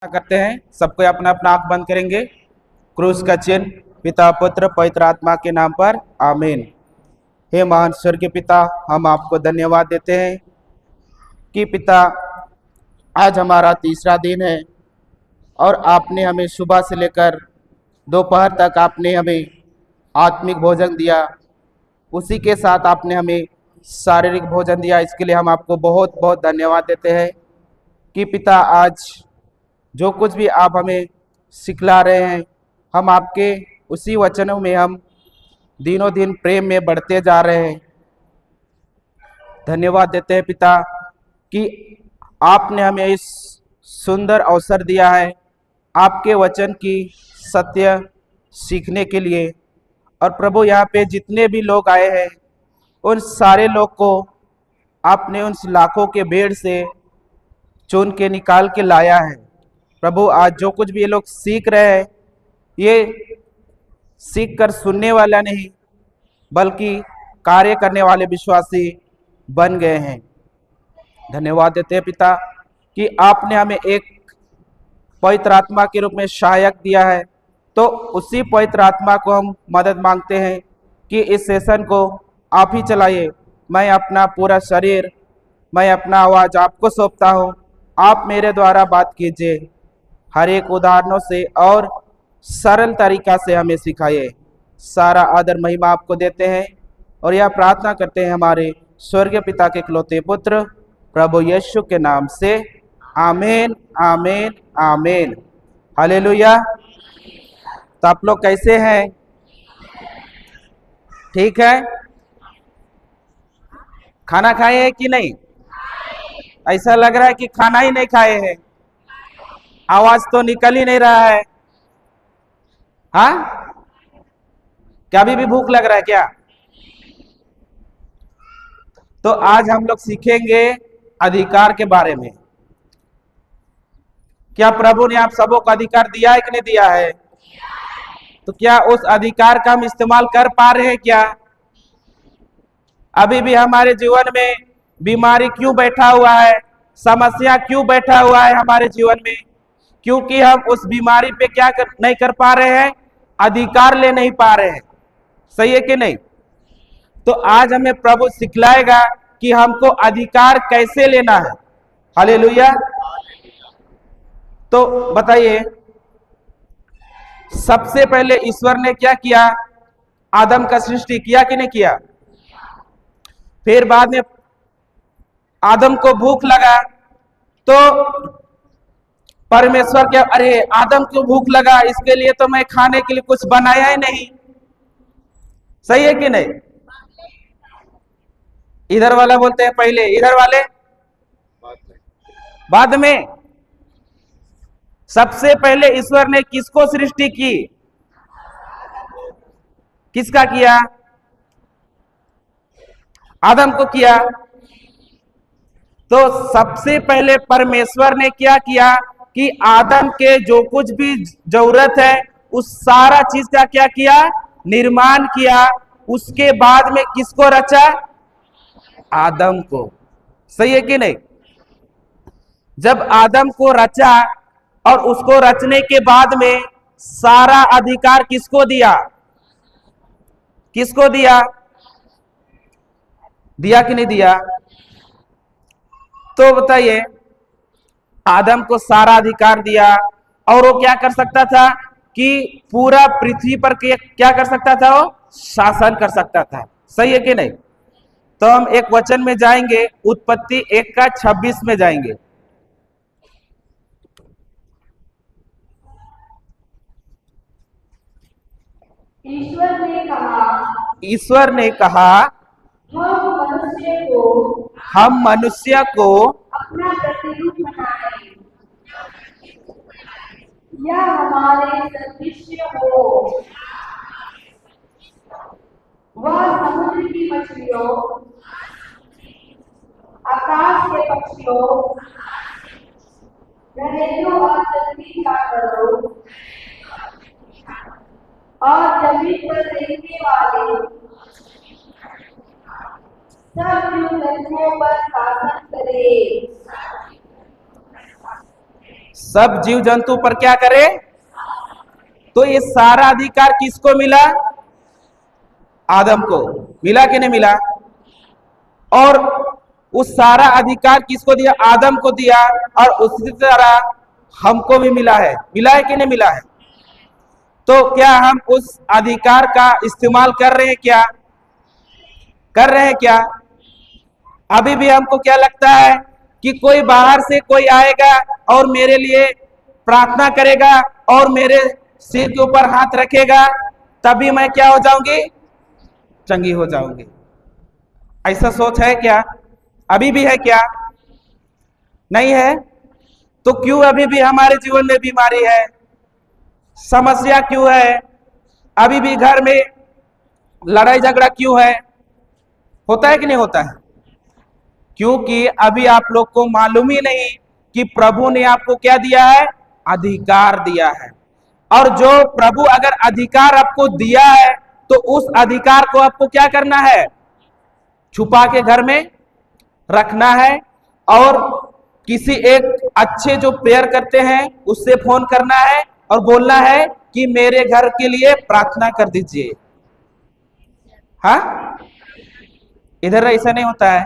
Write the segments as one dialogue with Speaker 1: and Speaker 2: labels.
Speaker 1: करते हैं। सबको अपना अपना आंख बंद करेंगे। क्रूस का चिन्ह। पिता पुत्र पवित्र आत्मा के नाम पर आमीन। हे महान स्वर्गीय पिता, हम आपको धन्यवाद देते हैं कि पिता आज हमारा तीसरा दिन है और आपने हमें सुबह से लेकर दोपहर तक आपने हमें आत्मिक भोजन दिया, उसी के साथ आपने हमें शारीरिक भोजन दिया। इसके लिए हम आपको बहुत बहुत धन्यवाद देते हैं कि पिता आज जो कुछ भी आप हमें सिखला रहे हैं, हम आपके उसी वचनों में हम दिनों दिन प्रेम में बढ़ते जा रहे हैं। धन्यवाद देते हैं पिता कि आपने हमें इस सुंदर अवसर दिया है आपके वचन की सत्य सीखने के लिए। और प्रभु, यहाँ पे जितने भी लोग आए हैं उन सारे लोग को आपने उन लाखों के भीड़ से चुन के निकाल के लाया है। प्रभु, आज जो कुछ भी ये लोग सीख रहे हैं, ये सीख कर सुनने वाला नहीं बल्कि कार्य करने वाले विश्वासी बन गए हैं। धन्यवाद देते हैं पिता कि आपने हमें एक पवित्र आत्मा के रूप में सहायक दिया है। तो उसी पवित्र आत्मा को हम मदद मांगते हैं कि इस सेशन को आप ही चलाइए। मैं अपना पूरा शरीर, मैं अपना आवाज़ आपको सौंपता हूँ। आप मेरे द्वारा बात कीजिए, हर एक उदाहरणों से और सरल तरीका से हमें सिखाइए। सारा आदर महिमा आपको देते हैं और यह प्रार्थना करते हैं हमारे स्वर्गीय पिता के इकलौते पुत्र प्रभु यीशु के नाम से। आमीन, आमीन, आमीन। हालेलुया। तो आप लोग कैसे हैं? ठीक है? खाना खाए हैं कि नहीं? ऐसा लग रहा है कि खाना ही नहीं खाए हैं, आवाज तो निकल ही नहीं रहा है। हाँ, क्या अभी भी भूख लग रहा है क्या? तो आज हम लोग सीखेंगे अधिकार के बारे में। क्या प्रभु ने आप सबों को अधिकार दिया है कि नहीं दिया है? तो क्या उस अधिकार का हम इस्तेमाल कर पा रहे हैं क्या? अभी भी हमारे जीवन में बीमारी क्यों बैठा हुआ है, समस्या क्यों बैठा हुआ है हमारे जीवन में? क्योंकि हम उस बीमारी पे नहीं कर पा रहे हैं, अधिकार ले नहीं पा रहे हैं। सही है कि नहीं? तो आज हमें प्रभु सिखलाएगा कि हमको अधिकार कैसे लेना है। हालेलुया। तो बताइए, सबसे पहले ईश्वर ने क्या किया? आदम का सृष्टि किया कि नहीं किया? फिर बाद में आदम को भूख लगा तो परमेश्वर के, अरे आदम को भूख लगा, इसके लिए तो मैं खाने के लिए कुछ बनाया ही नहीं। सही है कि नहीं? इधर वाला बोलते हैं पहले, इधर वाले बाद में। सबसे पहले ईश्वर ने किसको सृष्टि की? किसका किया? आदम को किया। तो सबसे पहले परमेश्वर ने क्या किया कि आदम के जो कुछ भी जरूरत है उस सारा चीज का क्या किया? निर्माण किया। उसके बाद में किसको रचा? आदम को। सही है कि नहीं? जब आदम को रचा और उसको रचने के बाद में सारा अधिकार किसको दिया? किसको दिया? दिया कि नहीं दिया? तो बताइए, आदम को सारा अधिकार दिया और वो क्या कर सकता था कि पूरा पृथ्वी पर क्या कर सकता था? वो शासन कर सकता था। सही है कि नहीं? तो हम एक वचन में जाएंगे, उत्पत्ति 1:26 में जाएंगे। ईश्वर ने कहा हम मनुष्य को
Speaker 2: अपना प्रतिरूप बनाएं, या हमारे सदृश्य हो। वह समुद्र की मछलियों, आकाश के पक्षियों, घरेलू और जंगली जानवरों और जमीन पर रहने वाले सब जीव जंतुओं पर शासन करे।
Speaker 1: सब जीव जंतु पर क्या करे। तो ये सारा अधिकार किसको मिला? आदम को मिला कि नहीं मिला? और उस सारा अधिकार किसको दिया? आदम को दिया। और उसी तरह हमको भी मिला है कि नहीं मिला है? तो क्या हम उस अधिकार का इस्तेमाल कर रहे हैं क्या? कर रहे हैं क्या? अभी भी हमको क्या लगता है कि कोई बाहर से कोई आएगा और मेरे लिए प्रार्थना करेगा और मेरे सिर के ऊपर हाथ रखेगा, तभी मैं क्या हो जाऊंगी? चंगी हो जाऊंगी। ऐसा सोच है क्या? अभी भी है क्या? नहीं है। तो क्यों अभी भी हमारे जीवन में बीमारी है? समस्या क्यों है? अभी भी घर में लड़ाई झगड़ा क्यों है? होता है कि नहीं होता है? क्योंकि अभी आप लोग को मालूम ही नहीं कि प्रभु ने आपको क्या दिया है? अधिकार दिया है। और जो प्रभु अगर अधिकार आपको दिया है तो उस अधिकार को आपको क्या करना है? छुपा के घर में रखना है। और किसी एक अच्छे जो प्रेयर करते हैं उससे फोन करना है और बोलना है कि मेरे घर के लिए प्रार्थना कर दीजिए। हाँ, इधर ऐसा नहीं होता है।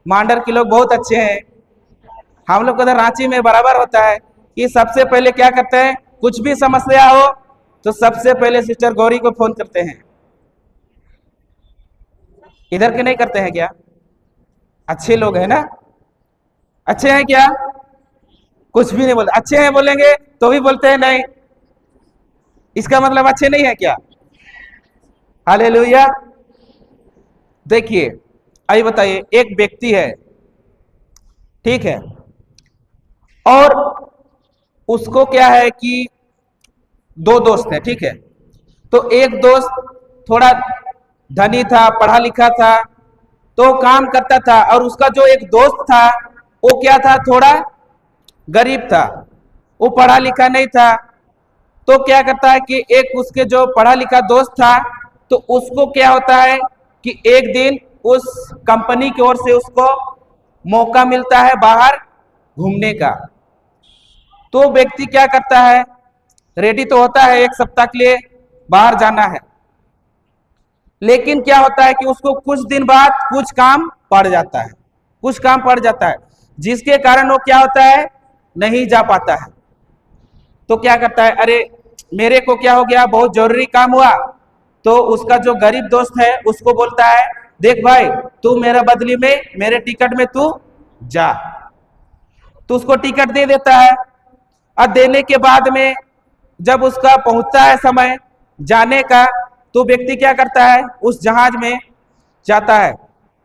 Speaker 1: मांडर के लोग बहुत अच्छे हैं। हम लोग उधर रांची में बराबर होता है कि सबसे पहले क्या करते हैं, कुछ भी समस्या हो तो सबसे पहले सिस्टर गौरी को फोन करते हैं। इधर के नहीं करते हैं क्या? अच्छे लोग हैं ना? अच्छे हैं क्या? कुछ भी नहीं बोलते। अच्छे हैं बोलेंगे तो भी बोलते हैं नहीं। इसका मतलब अच्छे नहीं है क्या? हालेलुया। देखिए, अभी बताइए, एक व्यक्ति है, ठीक है, और उसको क्या है कि दो दोस्त हैं, ठीक है। तो एक दोस्त थोड़ा धनी था, पढ़ा लिखा था, तो काम करता था। और उसका जो एक दोस्त था वो क्या था? थोड़ा गरीब था, वो पढ़ा लिखा नहीं था। तो क्या करता है कि एक उसके जो पढ़ा लिखा दोस्त था, तो उसको क्या होता है कि एक दिन उस कंपनी की ओर से उसको मौका मिलता है बाहर घूमने का। तो व्यक्ति क्या करता है? रेडी तो होता है, एक सप्ताह के लिए बाहर जाना है। लेकिन क्या होता है कि उसको कुछ दिन बाद कुछ काम पड़ जाता है, कुछ काम पड़ जाता है, जिसके कारण वो क्या होता है? नहीं जा पाता है। तो क्या करता है? अरे मेरे को क्या हो गया, बहुत जरूरी काम हुआ। तो उसका जो गरीब दोस्त है उसको बोलता है, देख भाई, तू मेरा बदली में मेरे टिकट में तू जा। तो उसको टिकट दे देता है। और देने के बाद में जब उसका पहुंचता है समय जाने का, तो व्यक्ति क्या करता है? उस जहाज में जाता है,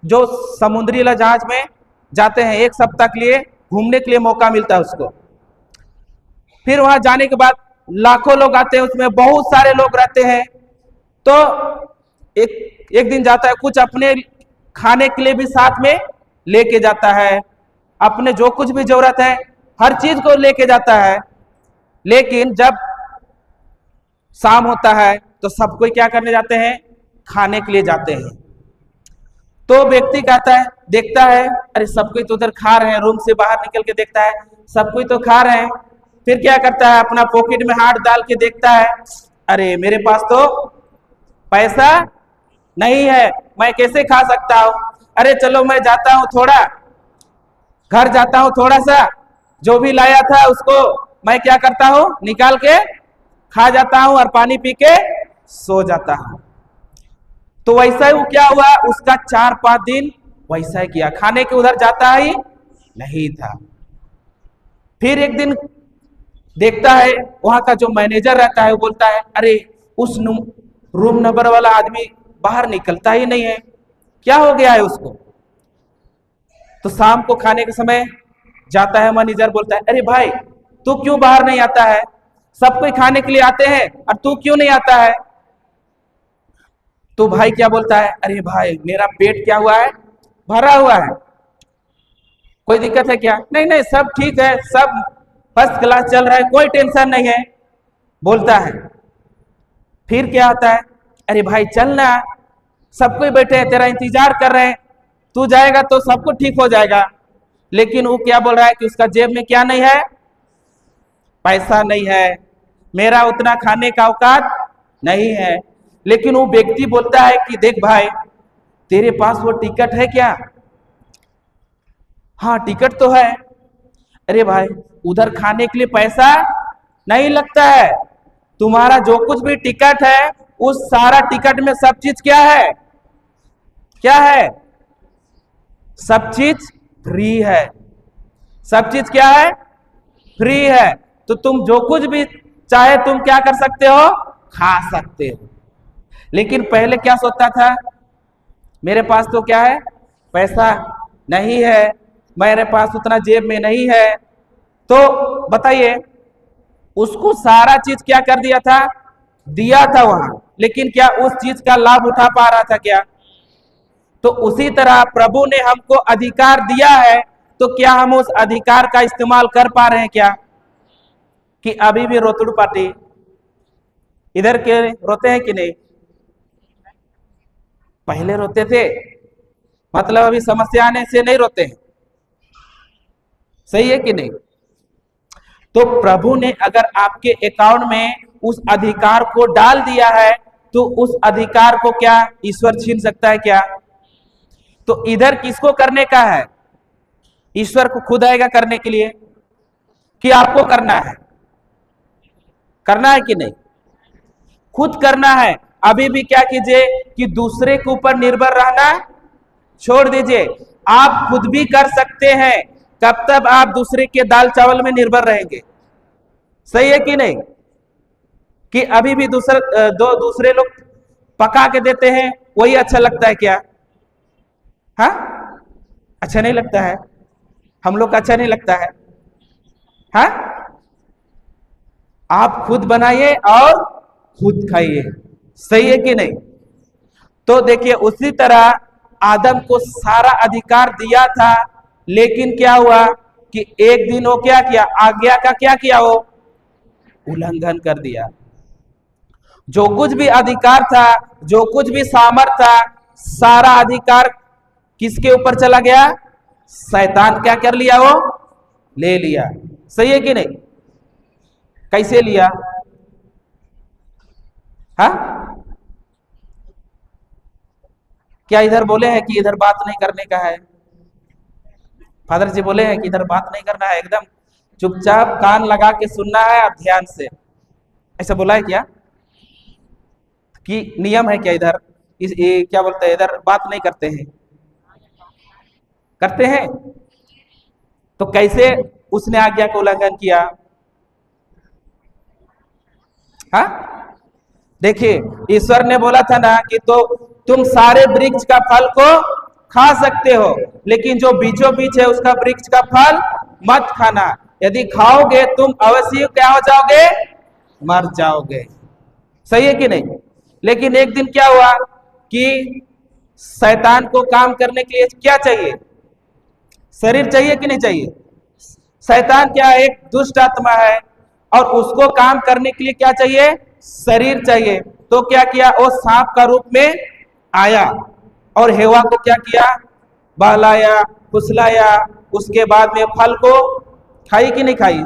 Speaker 1: जो समुद्री जहाज में जाते हैं। एक सप्ताह के लिए घूमने के लिए मौका मिलता है उसको। फिर वहां जाने के बाद लाखों लोग आते हैं, उसमें बहुत सारे लोग रहते हैं। तो एक दिन जाता है, कुछ अपने खाने के लिए भी साथ में लेके जाता है, अपने जो कुछ भी जरूरत है हर चीज को लेके जाता है। लेकिन जब शाम होता है तो सब कोई क्या करने जाते हैं? खाने के लिए जाते हैं। तो व्यक्ति कहता है, देखता है, अरे सब कोई तो उधर खा रहे हैं। रूम से बाहर निकल के देखता है, सब कोई तो खा रहे हैं। फिर क्या करता है? अपना पॉकेट में हाथ डाल के देखता है, अरे मेरे पास तो पैसा नहीं है, मैं कैसे खा सकता हूं? अरे चलो मैं जाता हूं, थोड़ा घर जाता हूं, थोड़ा सा जो भी लाया था उसको मैं क्या करता हूं? निकाल के खा जाता हूं और पानी पी के सो जाता हूं। तो वैसा ही वो क्या हुआ, उसका 4-5 दिन वैसा ही किया, खाने के उधर जाता ही नहीं था। फिर एक दिन देखता है, वहां का जो मैनेजर रहता है वो बोलता है, अरे उस रूम नंबर वाला आदमी बाहर निकलता ही नहीं है, क्या हो गया है उसको? तो शाम को खाने के समय जाता है, मैनेजर बोलता है, अरे भाई तू क्यों बाहर नहीं आता है? सब कोई खाने के लिए आते हैं और तू क्यों नहीं आता है? तो भाई क्या बोलता है, अरे भाई मेरा पेट क्या हुआ है? भरा हुआ है, कोई दिक्कत है क्या? नहीं नहीं, सब ठीक है, सब फर्स्ट क्लास चल रहा है, कोई टेंशन नहीं है, बोलता है। फिर क्या होता है, अरे भाई चल ना, सब कोई बैठे हैं, तेरा इंतजार कर रहे हैं, तू जाएगा तो सब कुछ ठीक हो जाएगा। लेकिन वो क्या बोल रहा है कि उसका जेब में क्या नहीं है? पैसा नहीं है, मेरा उतना खाने का औकात नहीं है। लेकिन वो व्यक्ति बोलता है कि देख भाई, तेरे पास वो टिकट है क्या? हाँ टिकट तो है। अरे भाई, उधर खाने के लिए पैसा नहीं लगता है, तुम्हारा जो कुछ भी टिकट है उस सारा टिकट में सब चीज क्या है? क्या है? सब चीज फ्री है। सब चीज क्या है? फ्री है। तो तुम जो कुछ भी चाहे तुम क्या कर सकते हो? खा सकते हो। लेकिन पहले क्या सोचता था? मेरे पास तो क्या है? पैसा नहीं है, मेरे पास उतना जेब में नहीं है। तो बताइए, उसको सारा चीज क्या कर दिया था? दिया था वहां, लेकिन क्या उस चीज का लाभ उठा पा रहा था क्या? तो उसी तरह प्रभु ने हमको अधिकार दिया है, तो क्या हम उस अधिकार का इस्तेमाल कर पा रहे हैं क्या? कि अभी भी रोतुड़ पार्टी इधर के रोते हैं कि नहीं? पहले रोते थे, मतलब अभी समस्या आने से नहीं रोते हैं। सही है कि नहीं? तो प्रभु ने अगर आपके अकाउंट में उस अधिकार को डाल दिया है, तो उस अधिकार को क्या ईश्वर छीन सकता है क्या? तो इधर किसको करने का है? ईश्वर को खुद आएगा करने के लिए कि आपको करना है? करना है कि नहीं? खुद करना है। अभी भी क्या कीजिए कि दूसरे के ऊपर निर्भर रहना छोड़ दीजिए। आप खुद भी कर सकते हैं। कब तक आप दूसरे के दाल चावल में निर्भर रहेंगे? सही है कि नहीं? कि अभी भी दूसरे लोग पका के देते हैं, वही अच्छा लगता है क्या? हाँ, अच्छा नहीं लगता है। हम लोग का अच्छा नहीं लगता है। हाँ, आप खुद बनाइए और खुद खाइए। सही है कि नहीं? तो देखिए, उसी तरह आदम को सारा अधिकार दिया था, लेकिन क्या हुआ कि एक दिन वो क्या किया? आज्ञा का क्या किया? वो उल्लंघन कर दिया। जो कुछ भी अधिकार था, जो कुछ भी सामर्थ था, सारा अधिकार किसके ऊपर चला गया? शैतान क्या कर लिया? वो ले लिया। सही है कि नहीं? कैसे लिया? हाँ, क्या इधर बोले हैं कि इधर बात नहीं करने का है? फादर जी बोले हैं कि इधर बात नहीं करना है, एकदम चुपचाप कान लगा के सुनना है और ध्यान से। ऐसा बोला है क्या? कि नियम है क्या इधर? क्या बोलते हैं, इधर बात नहीं करते हैं? करते हैं। तो कैसे उसने आज्ञा का उल्लंघन किया? हाँ, देखिए, ईश्वर ने बोला था ना कि तो तुम सारे वृक्ष का फल को खा सकते हो, लेकिन जो बीचों बीच है उसका वृक्ष का फल मत खाना। यदि खाओगे तुम अवश्य क्या हो जाओगे? मर जाओगे। सही है कि नहीं? लेकिन एक दिन क्या हुआ कि शैतान को काम करने के लिए क्या चाहिए? शरीर चाहिए कि नहीं चाहिए? शैतान क्या है? एक दुष्ट आत्मा है, और उसको काम करने के लिए क्या चाहिए? शरीर चाहिए। तो क्या किया? वो सांप का रूप में आया और हेवा को क्या किया? बहलाया, फुसलाया। उसके बाद में फल को खाई कि नहीं खाई?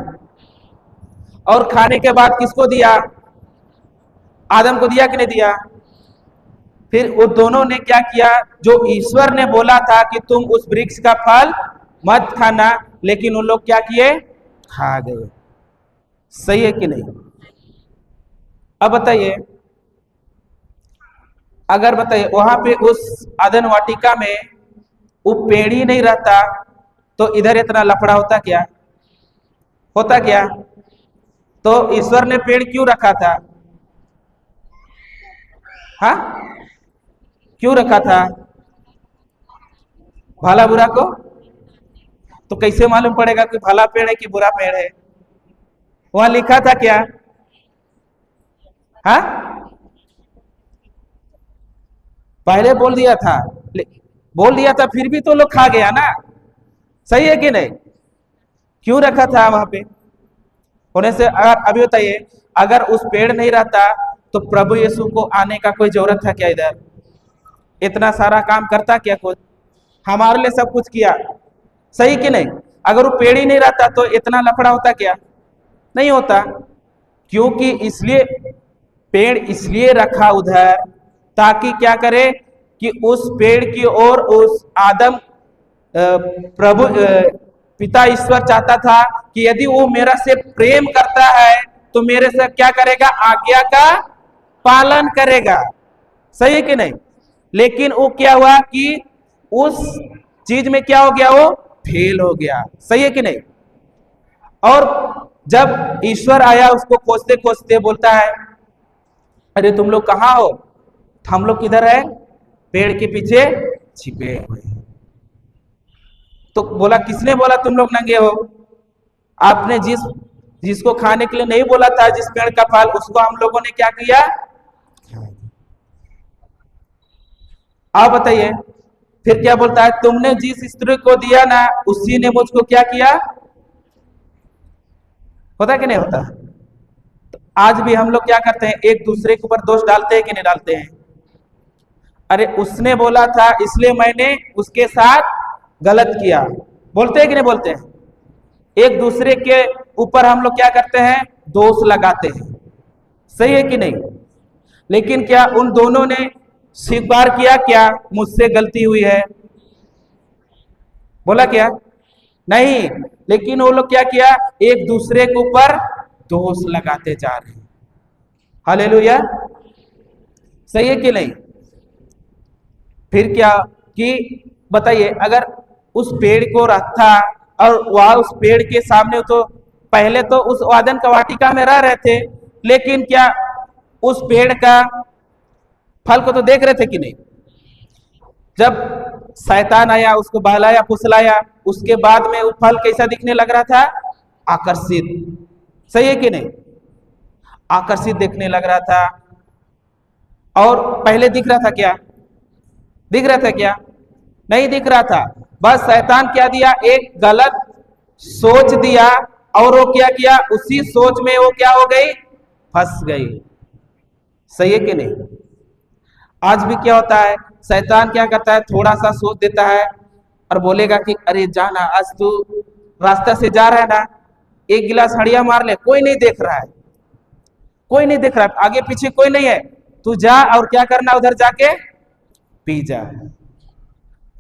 Speaker 1: और खाने के बाद किसको दिया? आदम को दिया कि नहीं दिया? फिर वो दोनों ने क्या किया? जो ईश्वर ने बोला था कि तुम उस वृक्ष का फल मत खाना, लेकिन उन लोग क्या किए? खा गए। सही है कि नहीं? अब बताइए, अगर बताइए वहां पे उस अदन वाटिका में वो पेड़ ही नहीं रहता, तो इधर इतना लफड़ा होता क्या? होता क्या? तो ईश्वर ने पेड़ क्यों रखा था? हाँ, क्यों रखा था? भला बुरा को? तो कैसे मालूम पड़ेगा कि भला पेड़ है कि बुरा पेड़ है? वहां लिखा था क्या? हाँ, पहले बोल दिया था, फिर भी तो लोग खा गया ना। सही है कि नहीं? क्यों रखा था वहां पे? होने से अगर अभी बताइए, अगर उस पेड़ नहीं रहता तो प्रभु यीशु को आने का कोई जरूरत था क्या? इधर इतना सारा काम करता क्या? कुछ हमारे लिए सब कुछ किया। सही कि नहीं? अगर वो पेड़ ही नहीं रहता तो इतना लफड़ा होता क्या? नहीं होता। क्योंकि इसलिए पेड़ इसलिए रखा उधर ताकि क्या करे कि उस पेड़ की ओर उस आदम प्रभु पिता ईश्वर चाहता था कि यदि वो मेरा से प्रेम करता है तो मेरे से क्या करेगा, आज्ञा का पालन करेगा। सही है कि नहीं? लेकिन वो क्या हुआ कि उस चीज में क्या हो गया, वो फेल हो गया। सही है कि नहीं? और जब ईश्वर आया उसको खोजते खोजते बोलता है, अरे तुम लोग कहाँ हो? हम लोग किधर है? पेड़ के पीछे छिपे हुए। तो बोला, किसने बोला तुम लोग नंगे हो? आपने जिसको खाने के लिए नहीं बोला था, जिस पेड़ का फल, उसको हम लोगों ने क्या किया? आप बताइए। फिर क्या बोलता है, तुमने जिस स्त्री को दिया ना, उसी ने मुझको क्या किया? होता कि नहीं होता? तो आज भी हम लोग क्या करते हैं, एक दूसरे के ऊपर दोष डालते हैं कि नहीं डालते हैं? अरे उसने बोला था इसलिए मैंने उसके साथ गलत किया, बोलते हैं कि नहीं बोलते हैं? एक दूसरे के ऊपर हम लोग क्या करते हैं, दोष लगाते हैं। सही है कि नहीं? लेकिन क्या उन दोनों ने स्वीकार किया क्या मुझसे गलती हुई है? बोला क्या? नहीं। लेकिन वो लोग क्या किया, एक दूसरे के ऊपर दोष लगाते जा रहे हैं। हालेलुया। सही है कि नहीं? फिर क्या कि बताइए, अगर उस पेड़ को रखा और वह उस पेड़ के सामने, तो पहले तो उस वादन का वाटिका में रह रहे थे, लेकिन क्या उस पेड़ का फल को तो देख रहे थे कि नहीं? जब शैतान आया, उसको बहलाया फुसलाया, उसके बाद में वो फल कैसा दिखने लग रहा था? आकर्षित। सही है कि नहीं? आकर्षित दिखने लग रहा था। और पहले दिख रहा था क्या? दिख रहा था क्या? नहीं दिख रहा था। बस शैतान क्या दिया, एक गलत सोच दिया, और वो क्या किया, उसी सोच में वो क्या हो गई, फंस गई। सही है कि नहीं? आज भी क्या होता है, शैतान क्या करता है, थोड़ा सा सोच देता है और बोलेगा कि अरे जाना, आज तू रास्ता से जा रहा है ना, एक गिलास हड़िया मार ले, कोई नहीं देख रहा है, कोई नहीं देख रहा है, आगे पीछे कोई नहीं है, तू जा और क्या करना, उधर जाके पी जा।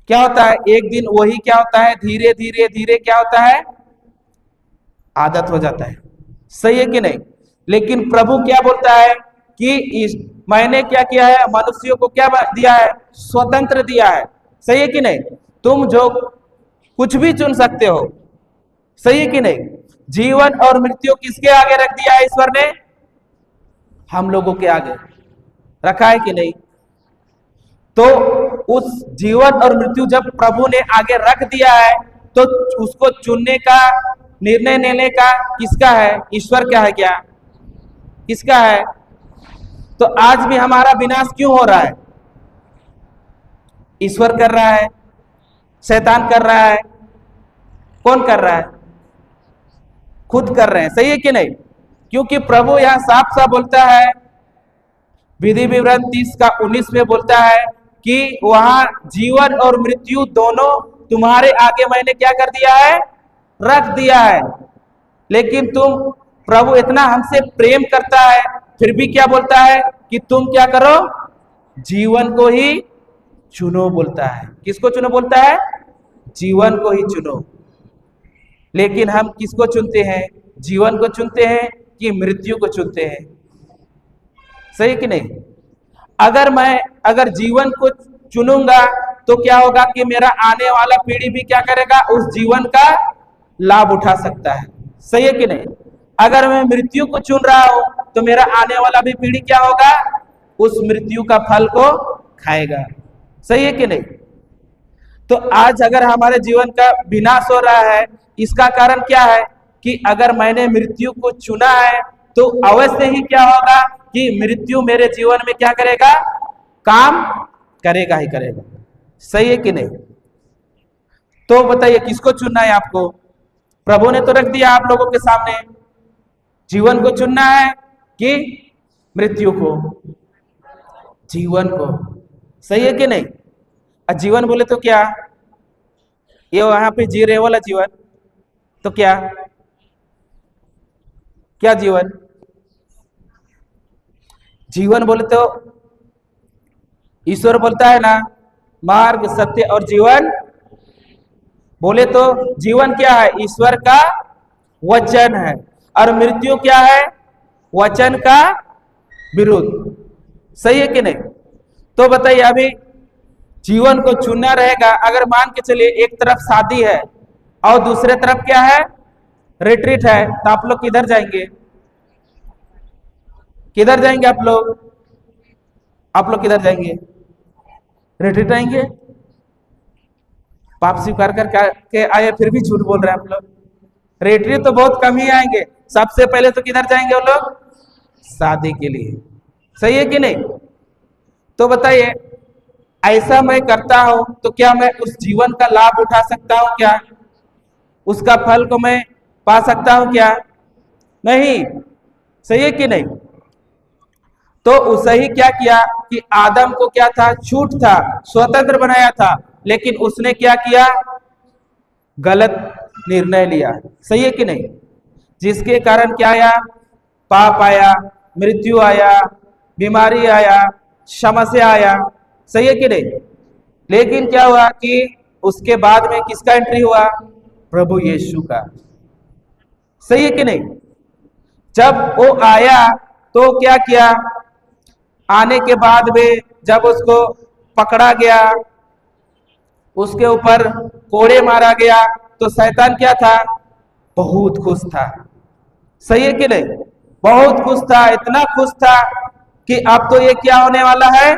Speaker 1: क्या होता है, एक दिन वही क्या होता है, धीरे धीरे धीरे क्या होता है, आदत हो जाता है। सही है कि नहीं? लेकिन प्रभु क्या बोलता है कि मैंने क्या किया है, मनुष्यों को क्या दिया है, स्वतंत्र दिया है। सही है कि नहीं? तुम जो कुछ भी चुन सकते हो। सही है कि नहीं? जीवन और मृत्यु किसके आगे रख दिया है ईश्वर ने? हम लोगों के आगे रखा है कि नहीं? तो उस जीवन और मृत्यु जब प्रभु ने आगे रख दिया है, तो उसको चुनने का, निर्णय लेने का किसका है? ईश्वर का है क्या? किसका है? तो आज भी हमारा विनाश क्यों हो रहा है? ईश्वर कर रहा है? शैतान कर रहा है? कौन कर रहा है? खुद कर रहे हैं। सही है कि नहीं? क्योंकि प्रभु यहां साफ साफ बोलता है, विधि विवरण 30 का 19 में बोलता है कि वहां जीवन और मृत्यु दोनों तुम्हारे आगे मैंने क्या कर दिया है, रख दिया है। लेकिन तुम, प्रभु इतना हमसे प्रेम करता है, फिर भी क्या बोलता है कि तुम क्या करो, जीवन को ही चुनो बोलता है। किसको चुनो बोलता है? जीवन को ही चुनो। लेकिन हम किसको चुनते हैं? जीवन को चुनते हैं कि मृत्यु को चुनते हैं? सही कि नहीं? अगर जीवन को चुनूंगा तो क्या होगा कि मेरा आने वाला पीढ़ी भी क्या करेगा, उस जीवन का लाभ उठा सकता है। सही है कि नहीं? अगर मैं मृत्यु को चुन रहा हूं तो मेरा आने वाला भी पीढ़ी क्या होगा, उस मृत्यु का फल को खाएगा। सही है कि नहीं? तो आज अगर हमारे जीवन का विनाश हो रहा है, इसका कारण क्या है कि अगर मैंने मृत्यु को चुना है तो अवश्य ही क्या होगा कि मृत्यु मेरे जीवन में क्या करेगा, काम करेगा ही करेगा। सही है कि नहीं? तो बताइए किसको चुनना है आपको? प्रभु ने तो रख दिया आप लोगों के सामने, जीवन को चुनना है कि मृत्यु को? जीवन को। सही है कि नहीं? जीवन बोले तो क्या, ये वहां पे जी रहे वाला जीवन, तो क्या क्या जीवन? जीवन बोले तो ईश्वर बोलता है ना, मार्ग सत्य और जीवन। बोले तो जीवन क्या है? ईश्वर का वचन है। और मृत्यु क्या है? वचन का विरुद्ध। सही है कि नहीं? तो बताइए, अभी जीवन को चुनना रहेगा। अगर मान के चलिए एक तरफ शादी है और दूसरे तरफ क्या है? रिट्रीट है, तो आप लोग किधर जाएंगे? किधर जाएंगे आप लोग? आप लोग किधर जाएंगे? रिट्रीट आएंगे? पाप स्वीकार करके आए फिर भी झूठ बोल रहे हैं आप लोग। रिट्रीट तो बहुत कम ही आएंगे। सबसे पहले तो किधर जाएंगे वो लोग? शादी के लिए। सही है कि नहीं? तो बताइए, ऐसा मैं करता हूं तो क्या मैं उस जीवन का लाभ उठा सकता हूं क्या? उसका फल को मैं पा सकता हूं क्या? नहीं। सही है कि नहीं? तो उसे ही क्या किया कि आदम को क्या था? छूट था, स्वतंत्र बनाया था, लेकिन उसने क्या किया? गलत निर्णय लिया। सही है कि नहीं? जिसके कारण क्या आया? पाप आया, मृत्यु आया, बीमारी आया, समस्या आया। सही है कि नहीं? लेकिन क्या हुआ कि उसके बाद में किसका एंट्री हुआ? प्रभु यीशु का। सही है कि नहीं? जब वो आया तो क्या किया? आने के बाद में जब उसको पकड़ा गया, उसके ऊपर कोड़े मारा गया, तो शैतान क्या था? बहुत खुश था। सही है कि नहीं? बहुत खुश था, इतना खुश था कि अब तो ये क्या होने वाला है?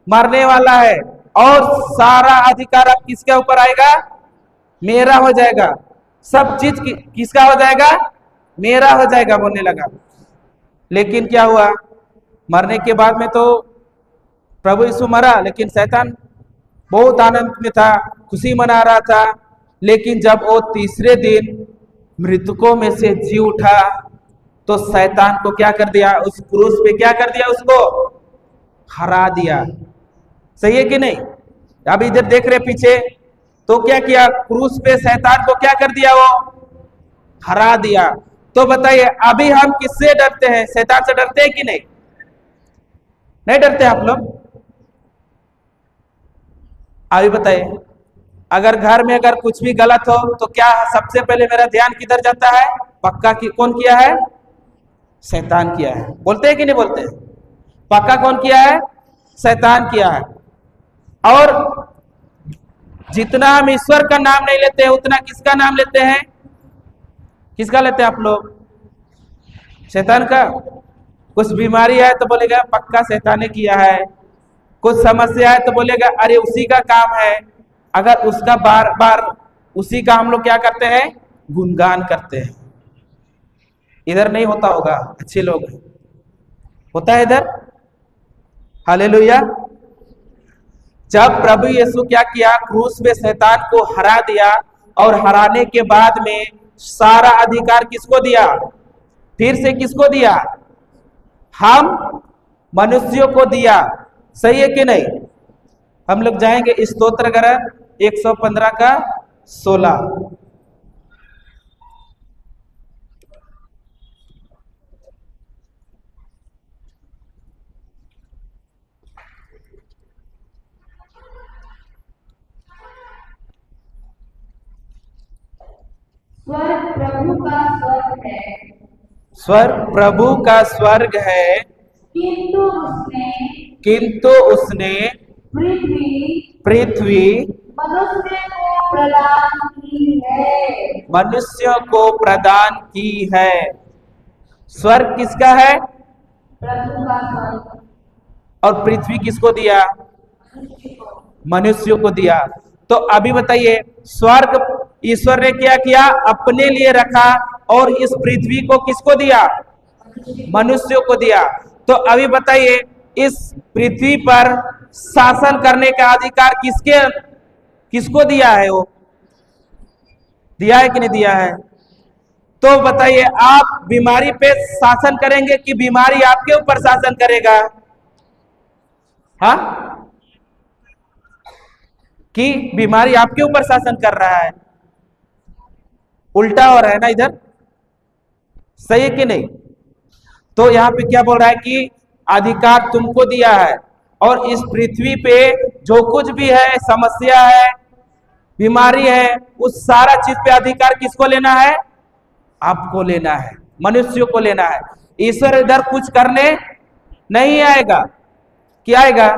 Speaker 1: मरने वाला है, और सारा अधिकार अब किसके ऊपर आएगा? मेरा हो जाएगा। सब चीज किसका हो जाएगा? मेरा हो जाएगा बोलने लगा। लेकिन क्या हुआ? मरने के बाद में तो प्रभु यीशु मरा, लेकिन शैतान बहुत आनंद में था, खुशी मना रहा था। लेकिन जब वो तीसरे दिन मृतकों में से जी उठा, तो शैतान को क्या कर दिया? उस क्रूस पे क्या कर दिया? उसको हरा दिया। सही है कि नहीं? अब इधर देख रहे पीछे, तो क्या किया? क्रूस पे शैतान को क्या कर दिया? वो हरा दिया। तो बताइए, अभी हम किससे डरते हैं? शैतान से डरते हैं कि नहीं? नहीं डरते आप लोग? अभी बताइए, अगर घर में अगर कुछ भी गलत हो तो क्या सबसे पहले मेरा ध्यान किधर जाता है? पक्का कि कौन किया है? शैतान किया है। बोलते हैं कि नहीं बोलते? पक्का कौन किया है? शैतान किया है। और जितना हम ईश्वर का नाम नहीं लेते हैं, उतना किसका नाम लेते हैं? किसका लेते हैं आप लोग? शैतान का। कुछ बीमारी है तो बोलेगा पक्का शैतान ने किया है। कुछ समस्या है तो बोलेगा अरे उसी का काम है। अगर उसका बार बार उसी का हम लोग क्या करते हैं? गुणगान करते हैं। इधर नहीं होता होगा, अच्छे लोग हैं, होता है इधर। हालेलुया। जब प्रभु यीशु क्या किया? क्रूस पे शैतान को हरा दिया, और हराने के बाद में सारा अधिकार किसको दिया? फिर से किसको दिया? हम मनुष्यों को दिया। सही है कि नहीं? हम लोग जाएंगे स्तोत्र ग्रंथ 115 का 16।
Speaker 2: स्वर्ग प्रभु का स्वर्ग है,
Speaker 1: स्वर्ग प्रभु का स्वर्ग है,
Speaker 2: किंतु उसने
Speaker 1: किंतु उसने
Speaker 2: पृथ्वी
Speaker 1: पृथ्वी
Speaker 2: मनुष्य को प्रदान की है।
Speaker 1: मनुष्यों को प्रदान की है। स्वर्ग किसका है?
Speaker 2: प्रभु का स्वर्ग
Speaker 1: और पृथ्वी किसको दिया?
Speaker 2: मनुष्य को।
Speaker 1: मनुष्यों को दिया। तो अभी बताइए, स्वर्ग ईश्वर ने क्या किया? अपने लिए रखा, और इस पृथ्वी को किसको दिया? मनुष्यों को दिया। तो अभी बताइए, इस पृथ्वी पर शासन करने का अधिकार किसको दिया है? वो दिया है कि नहीं दिया है? तो बताइए, आप बीमारी पे शासन करेंगे कि बीमारी आपके ऊपर शासन करेगा? हाँ, कि बीमारी आपके ऊपर शासन कर रहा है? उल्टा हो रहा है ना इधर। सही है कि नहीं? तो यहाँ पे क्या बोल रहा है कि अधिकार तुमको दिया है, और इस पृथ्वी पे जो कुछ भी है, समस्या है, बीमारी है, उस सारा चीज पे अधिकार किसको लेना है? आपको लेना है, मनुष्यों को लेना है। ईश्वर इधर कुछ करने नहीं आएगा। क्या आएगा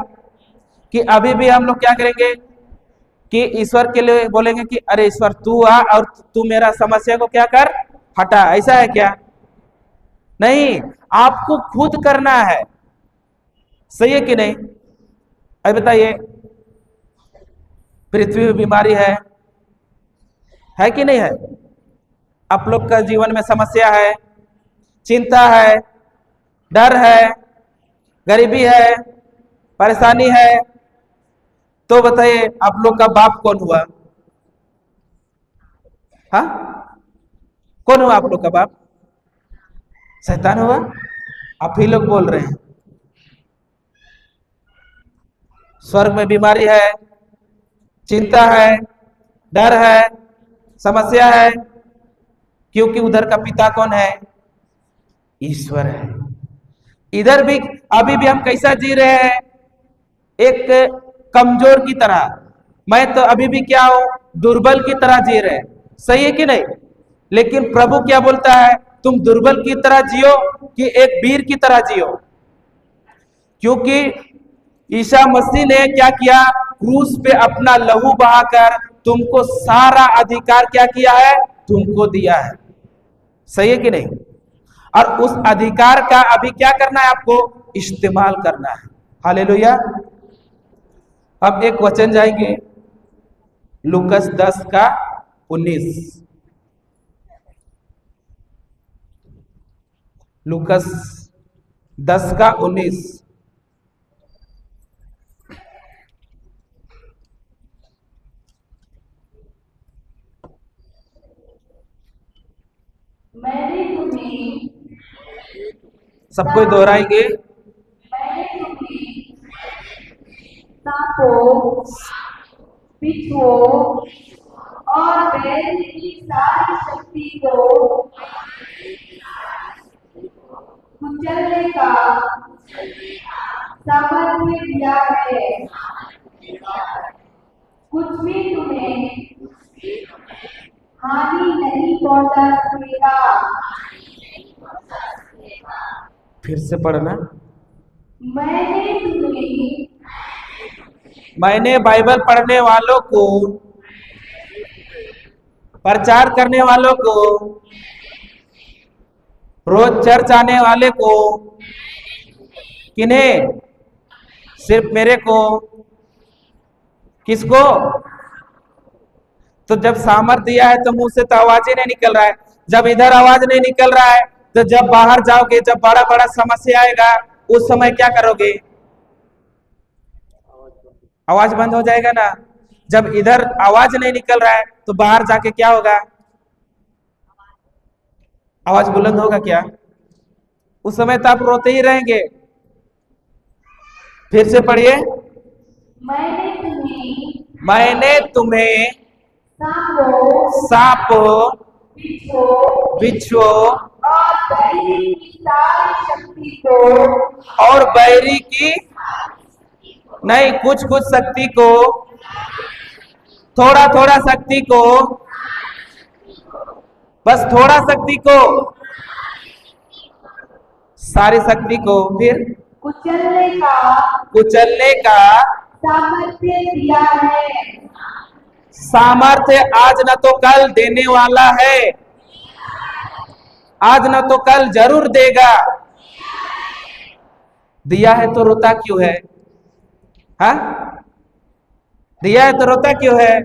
Speaker 1: कि अभी भी हम लोग क्या करेंगे कि ईश्वर के लिए बोलेंगे कि अरे ईश्वर तू आ और तू मेरा समस्या को क्या कर, हटा। ऐसा है क्या? नहीं, आपको खुद करना है। सही है कि नहीं? अभी बताइए, पृथ्वी में बीमारी है कि नहीं है? आप लोग का जीवन में समस्या है, चिंता है, डर है, गरीबी है, परेशानी है, तो बताइए आप लोग का बाप कौन हुआ? हाँ, कौन हुआ आप लोग का बाप? शैतान हुआ। आप ही लोग बोल रहे हैं। स्वर्ग में बीमारी है, चिंता है, डर है, समस्या है, क्योंकि उधर का पिता कौन है? ईश्वर है। इधर भी अभी भी हम कैसा जी रहे हैं? एक कमजोर की तरह। मैं तो अभी भी क्या हूं? दुर्बल की तरह जी रहे हैं। सही है कि नहीं? लेकिन प्रभु क्या बोलता है? तुम दुर्बल की तरह जियो कि एक वीर की तरह जियो। क्योंकि ईसा मसीह ने क्या किया? क्रूस पे अपना लहू बहाकर तुमको सारा अधिकार क्या किया है? तुमको दिया है। सही है कि नहीं? और उस अधिकार का अभी क्या करना है? आपको इस्तेमाल करना है। हालेलुया। अब एक वचन जाएंगे, लूकस 10 का 19। लूकस 10 का 19।
Speaker 2: मैंने तुम्हें
Speaker 1: सबको दोहराएंगे।
Speaker 2: मैंने तुम्हें सांपों, बिच्छुओं और बैल की सारी शक्ति को कुचलने का सामर्थ्य दिया है। कुछ भी तुम्हें हानि नहीं पहुंचा सकेगा।
Speaker 1: फिर से पढ़ना। मैंने बाइबल पढ़ने वालों को, प्रचार करने वालों को, रोज चर्च आने वाले को, किन्हें? सिर्फ मेरे को। किसको? तो जब सामर्थ दिया है तो मुंह से तो आवाज ही नहीं निकल रहा है। जब इधर आवाज नहीं निकल रहा है तो जब बाहर जाओगे, जब बड़ा बड़ा समस्या आएगा, उस समय क्या करोगे? आवाज बंद हो जाएगा ना। जब इधर आवाज नहीं निकल रहा है तो बाहर जाके क्या होगा? आवाज बुलंद होगा क्या? उस समय तो आप रोते ही रहेंगे। फिर से पढ़िए। मैंने तुम्हें सांपों, बिच्छुओं और बैरी की नहीं, कुछ कुछ शक्ति को, थोड़ा थोड़ा शक्ति को, बस थोड़ा शक्ति को, सारी शक्ति को फिर कुचलने का
Speaker 2: सामर्थ्य दिया है।
Speaker 1: सामर्थ्य आज न तो कल देने वाला है, आज न तो कल जरूर देगा। दिया है तो रोता क्यों है? हाँ, दिया है तो रोता क्यों है?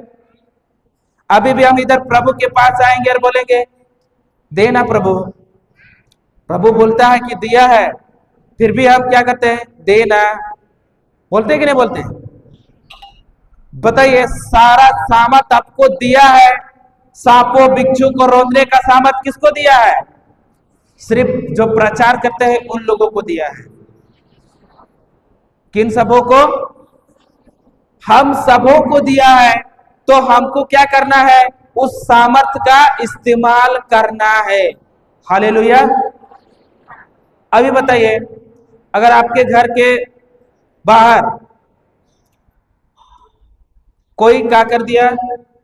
Speaker 1: अभी भी हम इधर प्रभु के पास आएंगे और बोलेंगे देना प्रभु। प्रभु बोलता है कि दिया है, फिर भी हम क्या करते हैं? देना। बोलते कि नहीं बोलते? बताइए, सारा सामर्थ आपको दिया है। सांपों बिच्छू को रोकने का सामर्थ किसको दिया है? सिर्फ जो प्रचार करते हैं उन लोगों को दिया है। किन सबों को? हम सबों को दिया है। तो हमको क्या करना है? उस सामर्थ का इस्तेमाल करना है। हालेलुया। अभी बताइए, अगर आपके घर के बाहर कोई क्या कर दिया,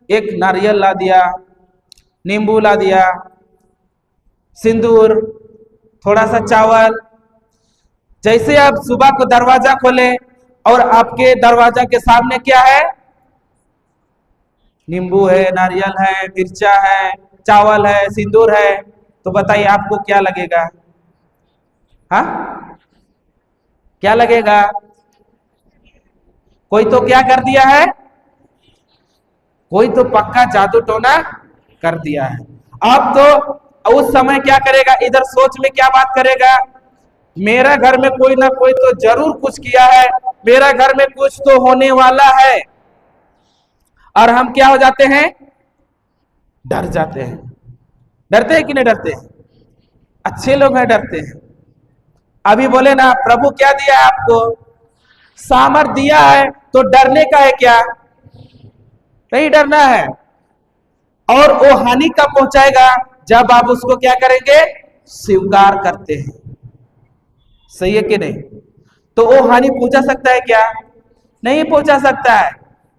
Speaker 1: एक नारियल ला दिया, नींबू ला दिया, सिंदूर, थोड़ा सा चावल, जैसे आप सुबह को दरवाजा खोले और आपके दरवाजा के सामने क्या है, नींबू है, नारियल है, मिर्चा है, चावल है, सिंदूर है, तो बताइए आपको क्या लगेगा? हाँ, क्या लगेगा? कोई तो क्या कर दिया है, कोई तो पक्का जादू टोना कर दिया है। अब तो उस समय क्या करेगा, इधर सोच में क्या बात करेगा, मेरा घर में कोई ना कोई तो जरूर कुछ किया है, मेरा घर में कुछ तो होने वाला है। और हम क्या हो जाते हैं, डर जाते हैं। डरते हैं कि नहीं डरते? अच्छे लोग हैं, डरते हैं। अभी बोले ना, प्रभु क्या दिया है आपको, सामर्थ दिया है, तो डरने का है क्या? नहीं डरना है। और वो हानि कब पहुंचाएगा, जब आप उसको क्या करेंगे, स्वीकार करते हैं। सही है कि नहीं? तो वो हानि पहुंचा सकता है क्या? नहीं पहुंचा सकता है।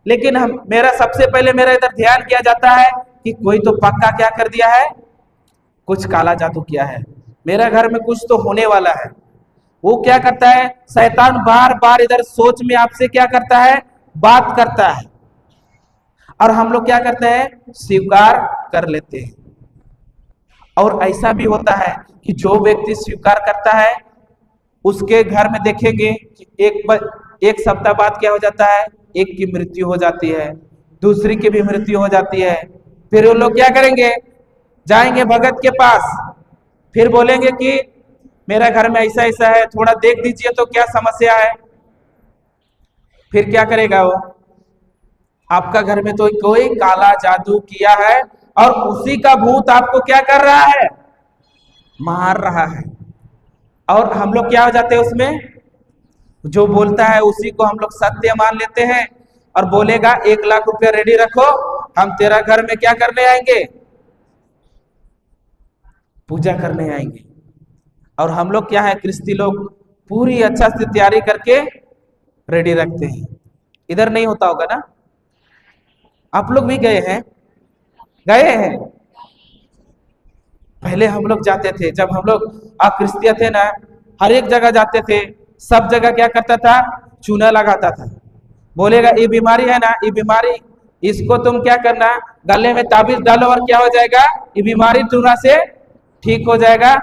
Speaker 1: लेकिन मेरा सबसे पहले मेरा इधर ध्यान किया जाता है कि कोई तो पक्का क्या कर दिया है, कुछ काला जादू किया है, मेरा घर में कुछ तो होने वाला है। वो क्या करता है, शैतान बार बार इधर सोच में आपसे क्या करता है, बात करता है, और हम लोग क्या करते हैं, स्वीकार कर लेते हैं। और ऐसा भी होता है कि जो व्यक्ति स्वीकार करता है, उसके घर में देखेंगे एक सप्ताह बाद क्या हो जाता है, एक की मृत्यु हो जाती है, दूसरी की भी मृत्यु हो जाती है। फिर वो लोग क्या करेंगे, जाएंगे भगत के पास, फिर बोलेंगे कि मेरा घर में ऐसा ऐसा है, थोड़ा देख दीजिए तो क्या समस्या है। फिर क्या करेगा वो, आपका घर में तो कोई काला जादू किया है, और उसी का भूत आपको क्या कर रहा है, मार रहा है। और हम लोग क्या हो जाते हैं, उसमें जो बोलता है उसी को हम लोग सत्य मान लेते हैं, और बोलेगा 1 लाख रुपया रेडी रखो, हम तेरा घर में क्या करने आएंगे, पूजा करने आएंगे। और हम लोग क्या है, क्रिस्ती लोग पूरी अच्छा से तैयारी करके रेडी रखते हैं। इधर नहीं होता होगा ना? आप लोग भी गए हैं, गए हैं? पहले हम लोग जाते थे, जब हम लोग क्रिस्तिया थे ना, हर एक जगह जाते थे, सब जगह क्या करता था, चूना लगाता था। बोलेगा ये बीमारी है ना, ये बीमारी, इसको तुम क्या करना, गले में ताबीज डालो और क्या हो जाएगा, ये बीमारी चूना से ठीक हो जाएगा।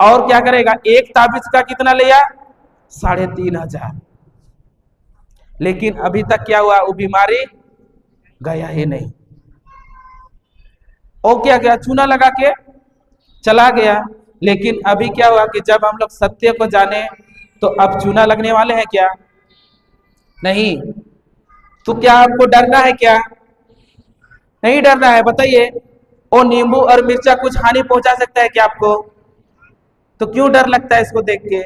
Speaker 1: और क्या करेगा, एक ताबीज का कितना लिया, 3500। लेकिन अभी तक क्या हुआ, वो बीमारी गया ही नहीं। और क्या गया, चूना लगा के चला गया। लेकिन अभी क्या हुआ कि जब हम लोग सत्य को जाने, तो अब चूना लगने वाले हैं क्या? नहीं। तो क्या आपको डरना है क्या? नहीं डरना है। बताइए, वो नींबू और मिर्चा कुछ हानि पहुंचा सकता है क्या आपको? तो क्यों डर लगता है इसको देख के?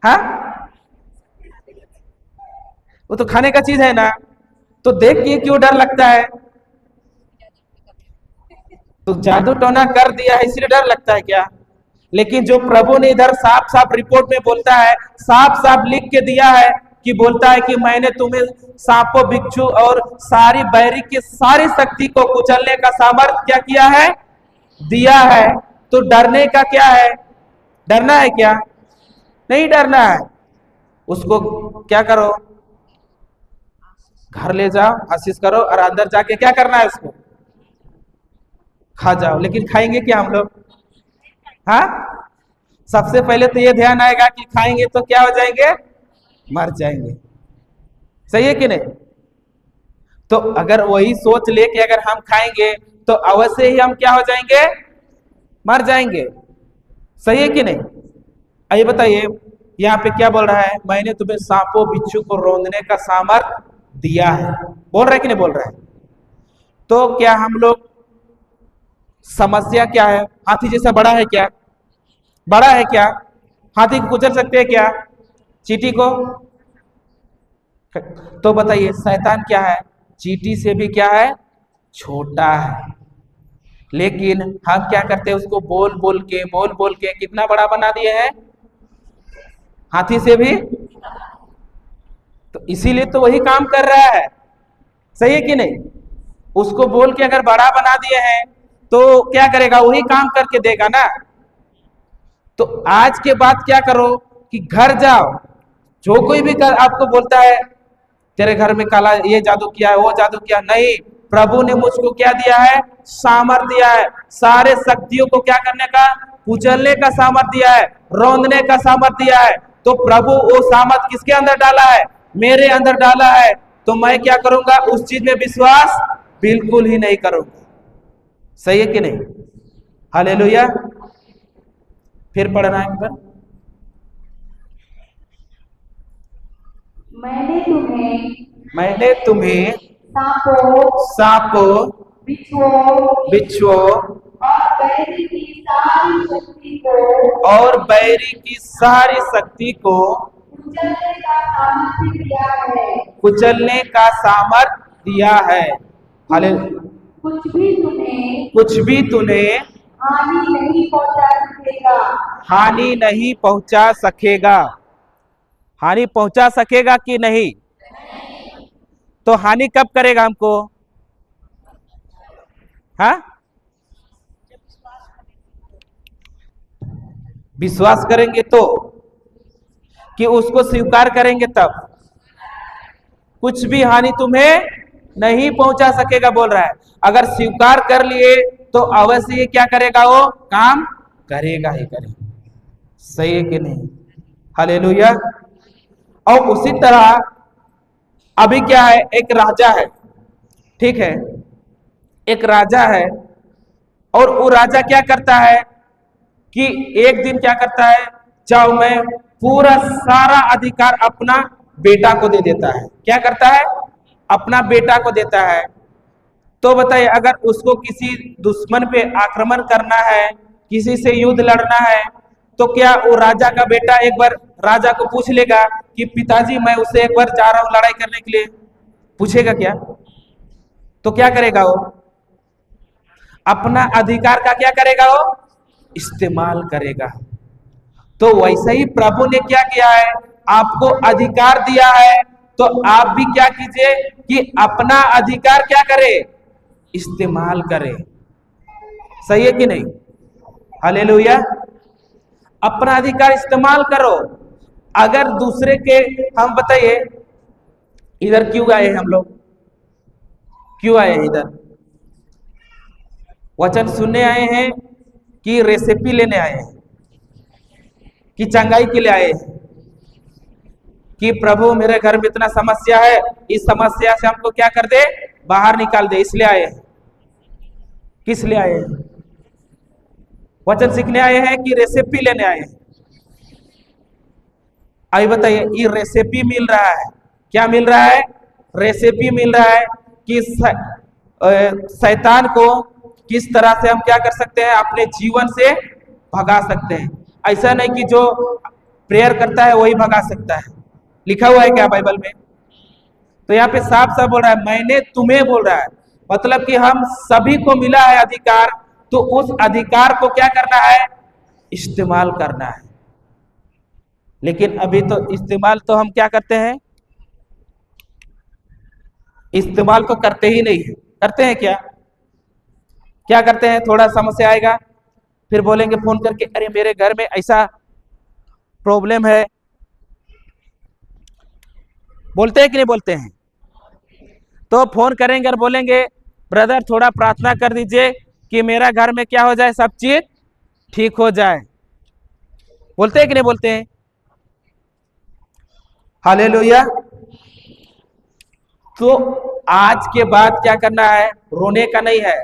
Speaker 1: हाँ, वो तो खाने का चीज है ना, तो देख के क्यों डर लगता है? तो जादू टोना कर दिया है इसलिए डर लगता है क्या? लेकिन जो प्रभु ने इधर साफ साफ रिपोर्ट में बोलता है, साफ साफ लिख के दिया है, कि बोलता है कि मैंने तुम्हें सांपों, बिच्छू और सारी बैरी की सारी शक्ति को कुचलने का सामर्थ्य क्या किया है, दिया है। तो डरने का क्या है, डरना है क्या? नहीं डरना है। उसको क्या करो, घर ले जाओ, आशीष करो, और अंदर जाके क्या करना है, उसको खा जाओ। लेकिन खाएंगे क्या हम लोग? हाँ, सबसे पहले तो ये ध्यान आएगा कि खाएंगे तो क्या हो जाएंगे, मर जाएंगे। सही है कि नहीं? तो अगर वही सोच ले कि अगर हम खाएंगे तो अवश्य ही हम क्या हो जाएंगे, मर जाएंगे। सही है कि नहीं? आइए बताइए, यहाँ पे क्या बोल रहा है, मैंने तुम्हें सांपों बिच्छू को रौंदने का सामर्थ्य दिया है। बोल रहा है कि नहीं बोल रहा है? तो क्या हम लोग, समस्या क्या है, हाथी जैसा बड़ा है क्या? बड़ा है क्या? हाथी को कुचल सकते हैं क्या, चींटी को? तो बताइए, शैतान क्या है, चींटी से भी क्या है, छोटा है। लेकिन हम क्या करते हैं, उसको बोल बोल के कितना बड़ा बना दिए हैं, हाथी से भी। तो इसीलिए तो वही काम कर रहा है, सही है कि नहीं। उसको बोल के अगर बड़ा बना दिए हैं तो क्या करेगा, वही काम करके देगा ना। तो आज के बाद क्या करो कि घर जाओ, जो कोई भी आपको बोलता है तेरे घर में काला ये जादू किया है, वो जादू किया, नहीं, प्रभु ने मुझको क्या दिया है, सामर्थ दिया है, सारे शक्तियों को क्या करने का, कुचलने का सामर्थ दिया है, रौंदने का सामर्थ दिया है। तो प्रभु वो सामर्थ किसके अंदर डाला है, मेरे अंदर डाला है। तो मैं क्या करूंगा, उस चीज में विश्वास बिल्कुल ही नहीं करूंगा, सही है कि नहीं। हालेलुया। फिर पढ़ना है एक बार। मैंने तुम्हें सांपों, बिच्छुओं और बैरी की सारी शक्ति को कुचलने का सामर्थ दिया है। हाले कुछ भी तुम्हें हानि नहीं पहुंचा सकेगा। हानि पहुंचा सकेगा कि नहीं। तो हानि कब करेगा हमको, हाँ, विश्वास करेंगे तो, कि उसको स्वीकार करेंगे तब। कुछ भी हानि तुम्हें नहीं पहुंचा सकेगा बोल रहा है। अगर स्वीकार कर लिए तो अवश्य ये क्या करेगा, वो काम करेगा ही करेगा, सही है कि नहीं। हालेलुया। और उसी तरह अभी क्या है, एक राजा है, ठीक है, एक राजा है, और वो राजा क्या करता है कि एक दिन क्या करता है, जाओ मैं पूरा सारा अधिकार अपना बेटा को दे देता है। क्या करता है, अपना बेटा को देता है। तो बताइए, अगर उसको किसी दुश्मन पे आक्रमण करना है, किसी से युद्ध लड़ना है, तो क्या वो राजा का बेटा एक बार राजा को पूछ लेगा कि पिताजी मैं उससे एक बार जा रहा हूं लड़ाई करने के लिए, पूछेगा क्या। तो क्या करेगा वो, अपना अधिकार का क्या करेगा, वो इस्तेमाल करेगा। तो वैसे ही प्रभु ने क्या किया है, आपको अधिकार दिया है, तो आप भी क्या कीजिए कि अपना अधिकार क्या करे, इस्तेमाल करे, सही है कि नहीं। हालेलुया। अपना अधिकार इस्तेमाल करो। अगर दूसरे के, हम बताइए इधर क्यों आए हम लोग, क्यों आए हैं इधर, वचन सुनने आए हैं कि रेसिपी लेने आए हैं, कि चंगाई के लिए आए हैं, कि प्रभु मेरे घर में इतना समस्या है, इस समस्या से हमको क्या कर दे, बाहर निकाल दे, इसलिए आए हैं। किस लिए आए हैं, वचन सीखने आए हैं कि रेसिपी लेने आए हैं। आइए बताइए, ये रेसिपी मिल रहा है, क्या मिल रहा है, रेसिपी मिल रहा है कि शैतान को किस तरह से हम क्या कर सकते हैं, अपने जीवन से भगा सकते हैं। ऐसा नहीं कि जो प्रेयर करता है वही भगा सकता है, लिखा हुआ है क्या बाइबल में। तो यहाँ पे साफ साफ बोल रहा है, मैंने तुम्हें बोल रहा है, मतलब कि हम सभी को मिला है अधिकार, तो उस अधिकार को क्या करना है, इस्तेमाल करना है। लेकिन अभी तो इस्तेमाल तो हम क्या करते हैं, इस्तेमाल तो करते ही नहीं है। करते हैं क्या, क्या करते हैं, थोड़ा समस्या आएगा फिर बोलेंगे फोन करके, अरे मेरे घर में ऐसा प्रॉब्लम है, बोलते हैं कि नहीं बोलते हैं। तो फोन करेंगे और बोलेंगे ब्रदर थोड़ा प्रार्थना कर दीजिए कि मेरा घर में क्या हो जाए, सब चीज ठीक हो जाए। बोलते हैं कि नहीं बोलते हैं। हालेलुया। तो आज के बाद क्या करना है, रोने का नहीं है।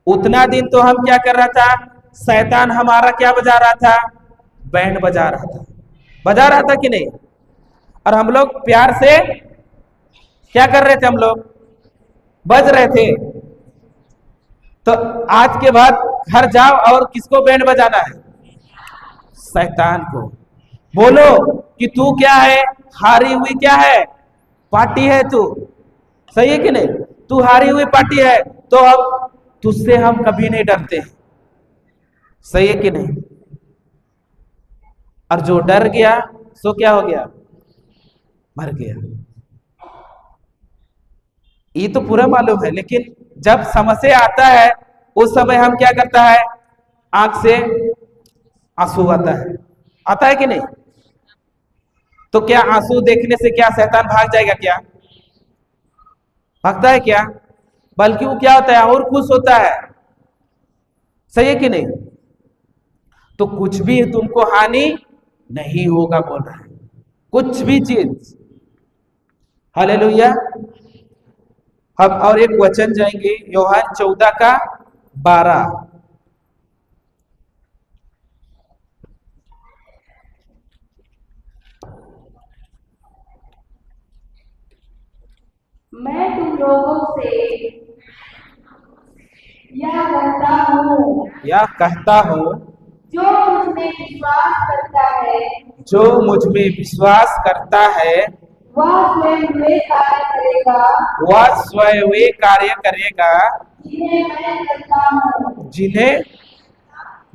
Speaker 1: उतना दिन तो हम क्या कर रहा था, शैतान हमारा क्या बजा रहा था, बैंड बजा रहा था, बजा रहा था कि नहीं। और हम लोग प्यार से क्या कर रहे थे, हम लोग बज रहे थे। तो आज के बाद घर जाओ और किसको बैंड बजाना है, शैतान को। बोलो कि तू क्या है, हारी हुई क्या है, पार्टी है तू, सही है कि नहीं। तू हारी हुई पार्टी है, तो अब तुझसे हम कभी नहीं डरते। सही है कि नहीं? और जो डर गया सो क्या हो गया? मर गया। ये तो पूरा मालूम है, लेकिन जब समस्या आता है उस समय हम क्या करता है? आंख से आंसू आता है कि नहीं? तो क्या आंसू देखने से क्या शैतान भाग जाएगा? क्या भागता है क्या? बल्कि वो क्या होता है? और खुश होता है। सही है कि नहीं? तो कुछ भी तुमको हानि नहीं होगा बोल रहा है, कुछ भी चीज। हालेलुया। हम और एक वचन जाएंगे, यूहन्ना 14:12।
Speaker 2: मैं तुम लोगों से यह कहता हूँ,
Speaker 1: या कहता हूँ,
Speaker 2: जो मुझ में विश्वास करता है
Speaker 1: जो मुझ में विश्वास करता है
Speaker 2: वह स्वयं वे कार्य करेगा
Speaker 1: वह स्वयं वे कार्य करेगा
Speaker 2: जिन्हें मैं करता हूँ।
Speaker 1: जिन्हें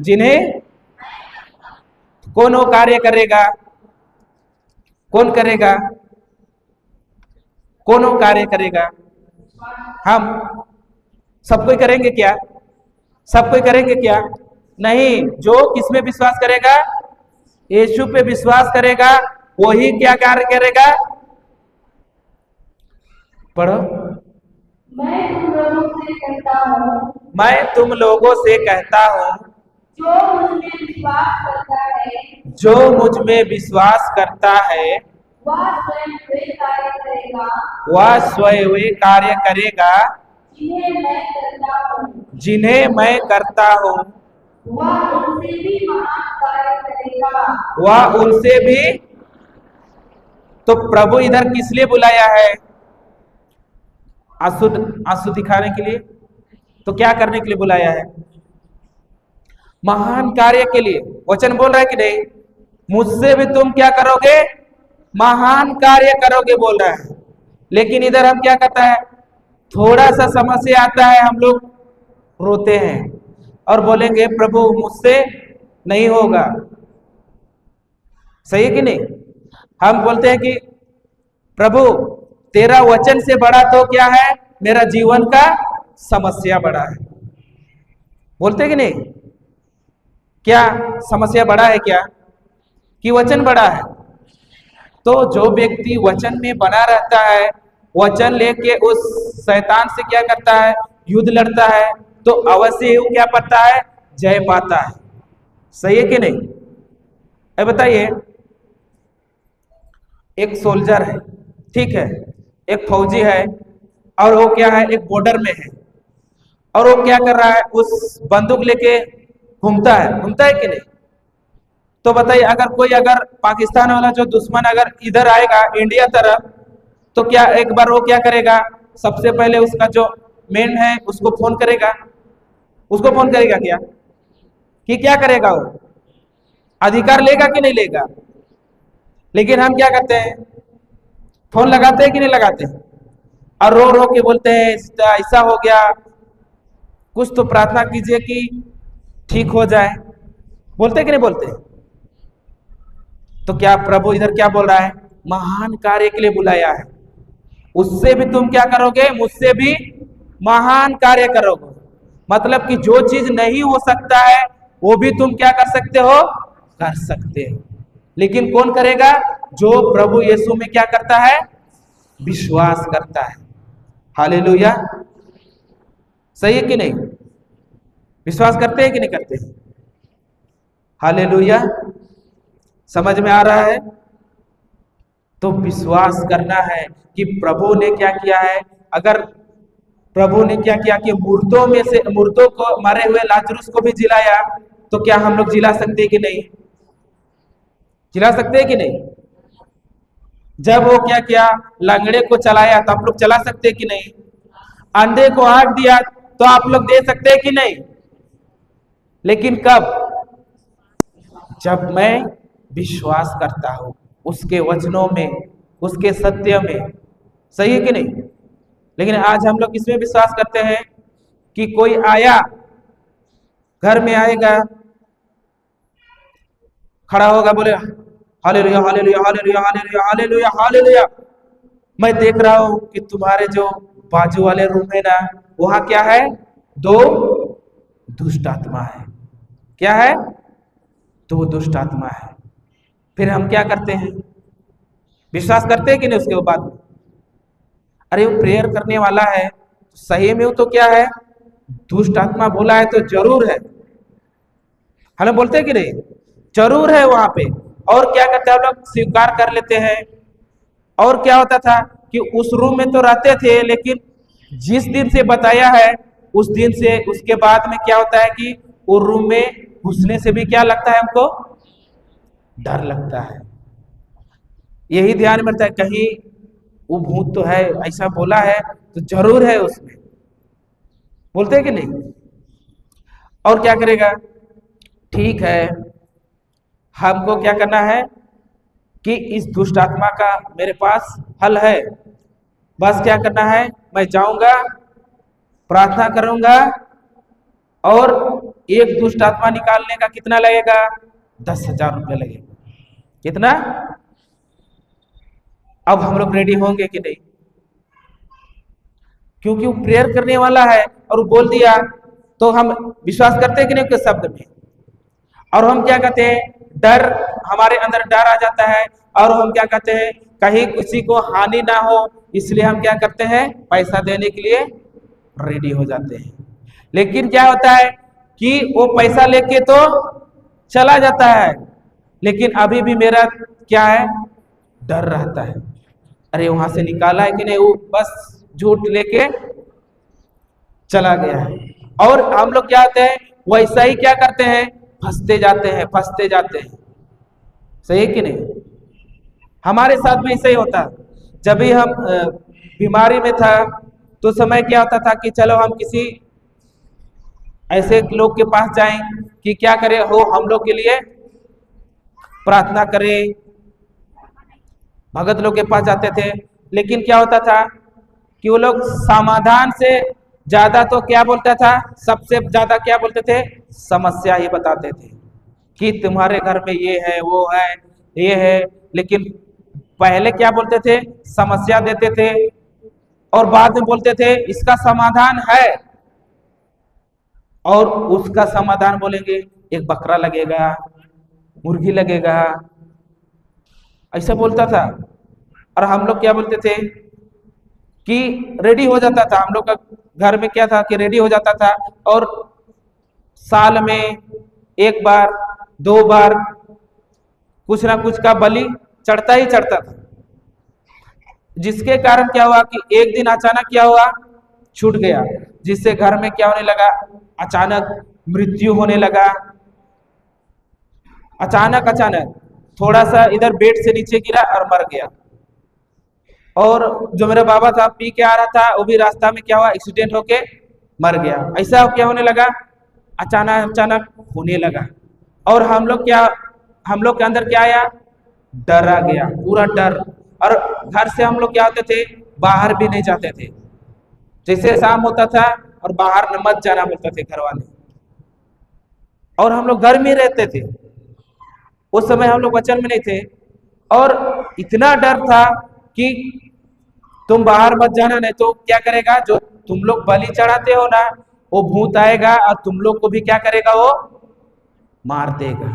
Speaker 1: जिन्हें कौन वो कार्य करेगा? कौन करेगा? कौन वो कार्य करेगा? हम सब कोई करेंगे क्या? सब कोई करेंगे क्या? नहीं। जो किसमें विश्वास करेगा? यीशु पे विश्वास करेगा, वही क्या कार्य करेगा? पढ़ो।
Speaker 2: मैं तुम लोगों से कहता हूँ,
Speaker 1: मैं तुम लोगों से कहता हूँ,
Speaker 2: जो मुझ में विश्वास करता है
Speaker 1: जो मुझ में विश्वास करता है
Speaker 2: वह स्वयं वे कार्य करेगा
Speaker 1: वह स्वयं वे कार्य करेगा
Speaker 2: जिन्हें मैं करता हूँ।
Speaker 1: जिन्हें मैं करता हूँ।
Speaker 2: वह उनसे भी महान कार्य करेगा।
Speaker 1: वह उनसे भी। तो प्रभु इधर किस लिए बुलाया है? आंसू आंसू दिखाने के लिए? तो क्या करने के लिए बुलाया है? महान कार्य के लिए। वचन बोल रहा है कि नहीं? मुझसे भी तुम क्या करोगे? महान कार्य करोगे बोल रहा है। लेकिन इधर हम क्या करता है? थोड़ा सा समस्या आता है, हम लोग रोते हैं और बोलेंगे प्रभु मुझसे नहीं होगा। सही है कि नहीं? हम बोलते हैं कि प्रभु तेरा वचन से बड़ा तो क्या है? मेरा जीवन का समस्या बड़ा है। बोलते कि नहीं? क्या समस्या बड़ा है क्या कि वचन बड़ा है? तो जो व्यक्ति वचन में बना रहता है, वचन लेके उस शैतान से क्या करता है? युद्ध लड़ता है, तो अवश्य वो क्या पाता है? जय पाता है। सही है कि नहीं? अब बताइए, एक सोल्जर है, ठीक है, एक फौजी है, और वो क्या है? एक बॉर्डर में है, और वो क्या कर रहा है? उस बंदूक लेके घूमता है कि नहीं? तो बताइए, अगर पाकिस्तान वाला जो दुश्मन अगर इधर आएगा इंडिया तरफ, तो क्या एक बार वो क्या करेगा? सबसे पहले उसका जो मेन है उसको फोन करेगा। उसको फोन करेगा क्या? कि क्या करेगा? वो अधिकार लेगा कि नहीं लेगा? लेकिन हम क्या करते हैं? फोन लगाते हैं कि नहीं लगाते? और रो रो के बोलते हैं ऐसा हो गया, कुछ तो प्रार्थना कीजिए कि ठीक हो जाए। बोलते कि नहीं बोलते? तो क्या प्रभु इधर क्या बोल रहा है? महान कार्य के लिए बुलाया है। उससे भी तुम क्या करोगे? मुझसे भी महान कार्य करोगे। मतलब कि जो चीज नहीं हो सकता है वो भी तुम क्या कर सकते हो? कर सकते हो। लेकिन कौन करेगा? जो प्रभु यीशु में क्या करता है? विश्वास करता है। हालेलुया। सही है कि नहीं? विश्वास करते हैं कि नहीं करते? हालेलुया। समझ में आ रहा है? तो विश्वास करना है कि प्रभु ने क्या किया है। अगर प्रभु ने क्या किया कि मूर्तों को, मारे हुए लाजरुस को भी जिलाया, तो क्या हम लोग जिला सकते हैं कि नहीं? जिला सकते हैं कि नहीं? जब वो क्या किया? लंगड़े को चलाया, तो आप लोग चला सकते हैं कि नहीं? अंधे को आंख दिया, तो आप लोग दे सकते हैं कि नहीं? लेकिन कब? जब मैं विश्वास करता हूं उसके वचनों में, उसके सत्य में। सही है कि नहीं? लेकिन आज हम लोग किसमें विश्वास करते हैं? कि कोई आया, घर में आएगा, खड़ा होगा, बोले hallelujah hallelujah hallelujah hallelujah hallelujah hallelujah. मैं देख रहा हूं कि तुम्हारे जो बाजू वाले रूम है ना, वहां क्या है, दो दुष्ट आत्मा है। क्या है, दो दुष्ट आत्मा है। फिर हम क्या करते हैं, विश्वास करते हैं कि नहीं उसके बाद? अरे वो प्रेयर करने वाला है, सही में वो तो क्या है, दुष्ट आत्मा बोला है तो जरूर है। हम बोलते हैं कि नहीं, जरूर है वहां पे। और क्या करते हैं हम लोग, स्वीकार कर लेते हैं। और क्या होता था कि उस रूम में तो रहते थे, लेकिन जिस दिन से बताया है उस दिन से उसके बाद में क्या होता है कि वो रूम में घुसने से भी क्या लगता है हमको, डर लगता है। यही ध्यान में रहता है, कहीं वो भूत तो है, ऐसा बोला है तो जरूर है उसमें। बोलते हैं कि नहीं? और क्या करेगा, ठीक है, हमको क्या करना है कि इस दुष्ट आत्मा का मेरे पास हल है। बस क्या करना है, मैं जाऊंगा, प्रार्थना करूंगा, और एक दुष्ट आत्मा निकालने का कितना लगेगा, 10,000 रुपये लगेगा। कितना? अब हम लोग रेडी होंगे कि नहीं? क्योंकि वो प्रेयर करने वाला है और वो बोल दिया, तो हम विश्वास करते हैं कि नहीं उसके शब्द में? और हम क्या कहते हैं, डर, हमारे अंदर डर आ जाता है, और हम क्या कहते हैं, कहीं किसी को हानि ना हो, इसलिए हम क्या करते हैं, पैसा देने के लिए रेडी हो जाते हैं। लेकिन क्या होता है कि वो पैसा लेके तो चला जाता है, लेकिन अभी भी मेरा क्या है, डर रहता है। अरे वहां से निकाला है कि नहीं, वो बस झूठ लेके चला गया है। और हम लोग क्या होते हैं, वैसा ही क्या करते हैं, फंसते जाते हैं, फंसते जाते हैं। सही है कि नहीं? हमारे साथ में ऐसा ही होता। जब भी हम बीमारी में था तो समय क्या होता था कि चलो हम किसी ऐसे लोग के पास जाएं कि क्या करें, हो हम लोग के लिए प्रार्थना करें। भगत लोग के पास जाते थे, लेकिन क्या होता था कि वो लोग समाधान से ज्यादा तो क्या बोलता था, सबसे ज्यादा क्या बोलते थे, समस्या ही बताते थे कि तुम्हारे घर में ये है, वो है, ये है। लेकिन पहले क्या बोलते थे, समस्या देते थे, और बाद में बोलते थे इसका समाधान है। और उसका समाधान बोलेंगे, एक बकरा लगेगा, मुर्गी लगेगा, ऐसा बोलता था। और हम लोग क्या बोलते थे कि रेडी हो जाता था, हम लोग का घर में क्या था कि रेडी हो जाता था, और साल में एक बार, 2 बार कुछ ना कुछ का बलि चढ़ता ही चढ़ता था। जिसके कारण क्या हुआ कि एक दिन अचानक क्या हुआ, छूट गया, जिससे घर में क्या होने लगा, अचानक मृत्यु होने लगा। अचानक थोड़ा सा इधर बेड से नीचे गिरा और मर गया। और जो मेरा बाबा था पी के आ रहा था, वो भी रास्ता में क्या हुआ, एक्सीडेंट होके मर गया। ऐसा क्या होने लगा, अचानक अचानक होने लगा। और हम लोग के अंदर क्या आया, डर आ गया, पूरा डर। और घर से हम लोग क्या होते थे, बाहर भी नहीं जाते थे। जैसे शाम होता था और बाहर न मत जाना बोलते थे घर वाले, और हम लोग घर में रहते थे। उस समय हम लोग वचन में नहीं थे, और इतना डर था कि तुम बाहर मत जाना, नहीं तो क्या करेगा, जो तुम लोग बलि चढ़ाते हो ना, वो भूत आएगा और तुम लोग को भी क्या करेगा, वो मार देगा।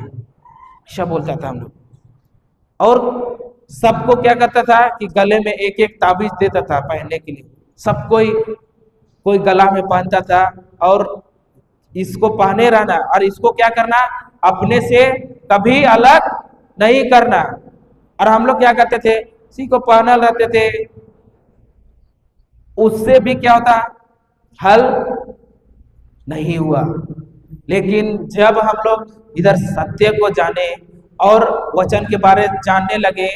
Speaker 1: ऐसा बोलता था हम लोग। और सबको क्या करता था कि गले में एक एक ताबीज देता था पहनने के लिए। सब कोई गला में पहनता था, और इसको पहने रहना, और इसको क्या करना, अपने से कभी अलग नहीं करना। और हम लोग क्या करते थे, इसी को पहनल रहते थे। उससे भी क्या होता, हल नहीं हुआ। लेकिन जब हम लोग इधर सत्य को जाने और वचन के बारे जानने लगे,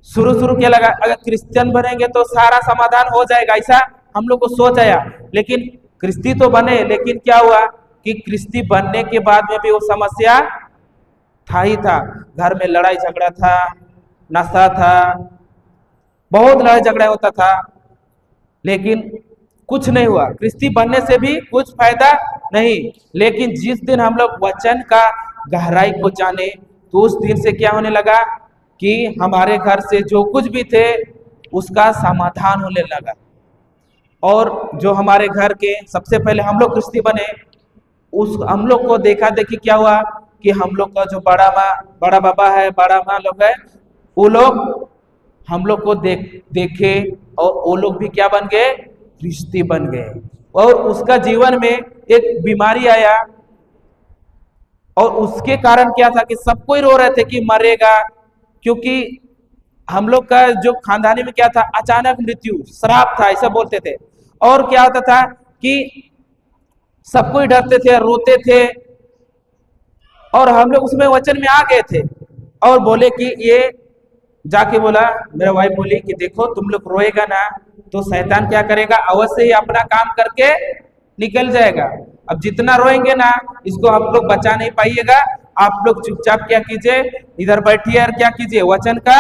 Speaker 1: शुरू क्या लगा, अगर क्रिश्चियन बनेंगे तो सारा समाधान हो जाएगा, ऐसा हम लोग को सोच आया। लेकिन क्रिस्ती तो बने, लेकिन क्या हुआ कि क्रिस्ती बनने के बाद में भी वो समस्या था ही था। घर में लड़ाई झगड़ा था, नशा था, बहुत लड़ाई झगड़ा होता था। लेकिन कुछ नहीं हुआ, ख्रिस्ती बनने से भी कुछ फायदा नहीं। लेकिन जिस दिन हम लोग वचन का गहराई को जाने, तो उस दिन से क्या होने लगा कि हमारे घर से जो कुछ भी थे उसका समाधान होने लगा। और जो हमारे घर के सबसे पहले हम लोग ख्रिस्ती बने, उस हम लोग को देखा देखी क्या हुआ कि हम लोग का जो बड़ा बाबा है, बड़ा माँ लोग है, वो लोग हम लोग को देखे और वो लोग भी क्या बन गए, ख्रिस्ती बन गए। और उसका जीवन में एक बीमारी आया, और उसके कारण क्या था कि सब कोई रो रहे थे कि मरेगा, क्योंकि हम लोग का जो खानदानी में क्या था, अचानक मृत्यु, श्राप था, ऐसा बोलते थे। और क्या होता था कि सब कोई डरते थे, रोते थे। और हम लोग उसमें वचन में आ गए थे और बोले कि ये जाके बोला, मेरा वाइफ बोली कि देखो तुम लोग रोएगा ना तो शैतान क्या करेगा, अवश्य ही अपना काम करके निकल जाएगा। अब जितना रोएंगे ना, इसको आप लोग बचा नहीं पाइएगा। आप लोग चुपचाप क्या कीजिए, इधर बैठिए और क्या कीजिए, वचन का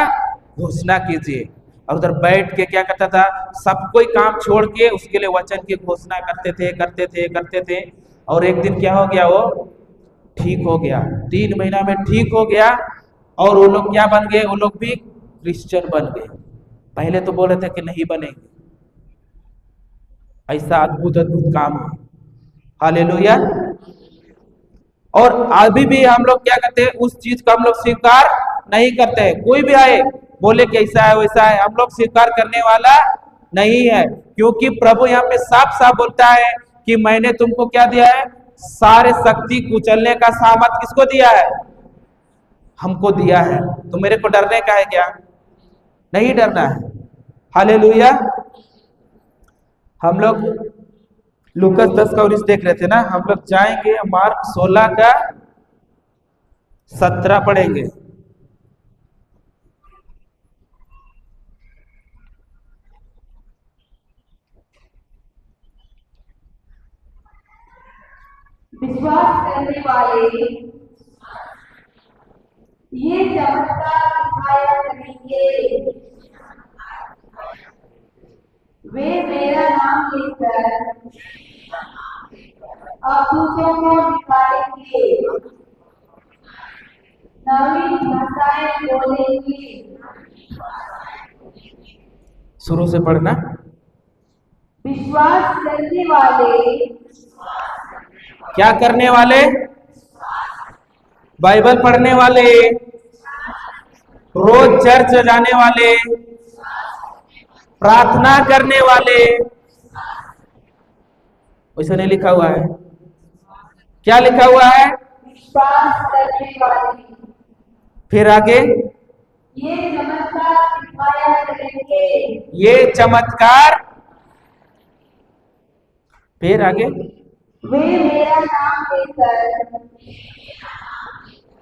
Speaker 1: घोषणा कीजिए। और उधर बैठ के क्या करता था, सब कोई काम छोड़ के उसके लिए वचन की घोषणा करते थे। और एक दिन क्या हो गया, वो ठीक हो गया, 3 महीना में ठीक हो गया। और वो लोग क्या बन गए, वो लोग भी क्रिश्चियन बन गए। पहले तो बोल रहे थे कि नहीं बनेंगे। ऐसा अद्भुत काम है, हालेलुया। और अभी भी हम लोग क्या करते हैं, उस चीज को हम लोग स्वीकार नहीं करते हैं। कोई भी आए बोले कि ऐसा है वैसा है, हम लोग स्वीकार करने वाला नहीं है। क्योंकि प्रभु यहाँ पे साफ साफ बोलता है कि मैंने तुमको क्या दिया है, सारे शक्ति कुचलने का सामर्थ किसको दिया है, हमको दिया है। तो मेरे को डरने का है क्या, नहीं डरना है, हालेलुया। हम लोग लूकास 10 का 19 देख रहे थे ना, हम लोग जाएंगे मार्क 16 का 17 पढ़ेंगे।
Speaker 2: विश्वास करने वाले ये चमत्कार दिखाया करेंगे, वे मेरा नाम लेकर अद्भुतों को दिखाएंगे, नवीन भाषाएं बोलेंगे।
Speaker 1: शुरू से पढ़ना।
Speaker 2: विश्वास करने वाले,
Speaker 1: क्या करने वाले, बाइबल पढ़ने वाले, रोज चर्च जाने वाले, प्रार्थना करने वाले। वैसा नहीं लिखा हुआ है, क्या लिखा हुआ है,
Speaker 2: विश्वास करने वाले
Speaker 1: फिर आगे,
Speaker 2: ये चमत्कार दिखाया करेंगे,
Speaker 1: ये चमत्कार, फिर आगे,
Speaker 2: वे मेरा नाम लेकर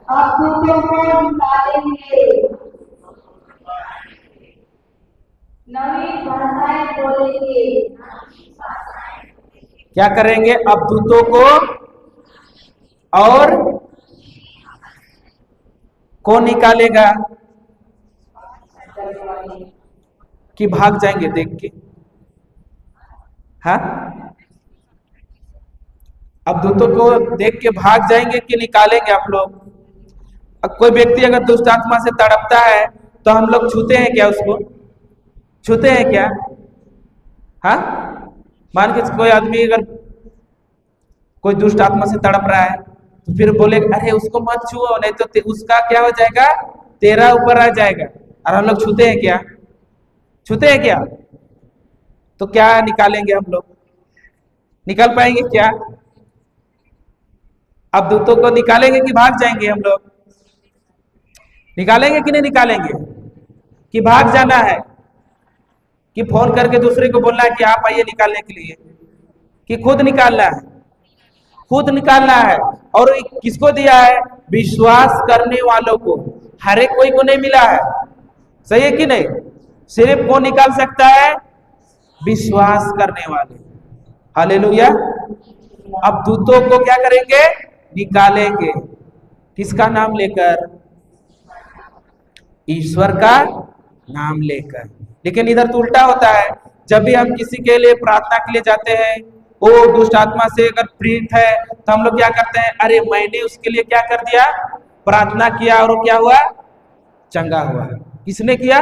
Speaker 2: अद्भुतों को दिखाएंगे, नवीन भाषाएं बोलेंगे।
Speaker 1: क्या करेंगे, अद्भुतों को, और कौन निकालेगा, कि भाग जाएंगे देख के, हाँ, अद्भुतों को देख के भाग जाएंगे कि निकालेंगे आप लोग। अब कोई व्यक्ति अगर दुष्ट आत्मा से तड़पता है तो हम लोग छूते हैं क्या, उसको छूते हैं क्या, हाँ। मान के कोई आदमी अगर कोई दुष्ट आत्मा से तड़प रहा है तो फिर बोले अरे उसको मत छुओ, नहीं तो उसका क्या हो जाएगा, तेरा ऊपर आ जाएगा। और हम लोग छूते हैं क्या, छूते हैं क्या, तो क्या निकालेंगे हम लोग, निकाल पाएंगे क्या, अब दूतों को निकालेंगे कि भाग जाएंगे हम लोग, निकालेंगे कि नहीं निकालेंगे, कि भाग जाना है, कि फोन करके दूसरे को बोलना है कि आप आइए निकालने के लिए, कि खुद निकालना है, खुद निकालना है। और किसको दिया है, विश्वास करने वालों को, हर एक कोई को नहीं मिला है, सही है कि नहीं, सिर्फ कौन निकाल सकता है, विश्वास करने वाले, हालेलुया। अब दूतों को क्या करेंगे, निकालेंगे, किसका नाम लेकर, ईश्वर का नाम लेकर। लेकिन इधर तो उल्टा होता है, जब भी हम किसी के लिए प्रार्थना के लिए जाते हैं, वो दुष्ट आत्मा से अगर पीड़ित है, तो हम लोग क्या करते हैं, अरे मैंने उसके लिए क्या कर दिया, प्रार्थना किया और वो क्या हुआ, चंगा हुआ। किसने किया,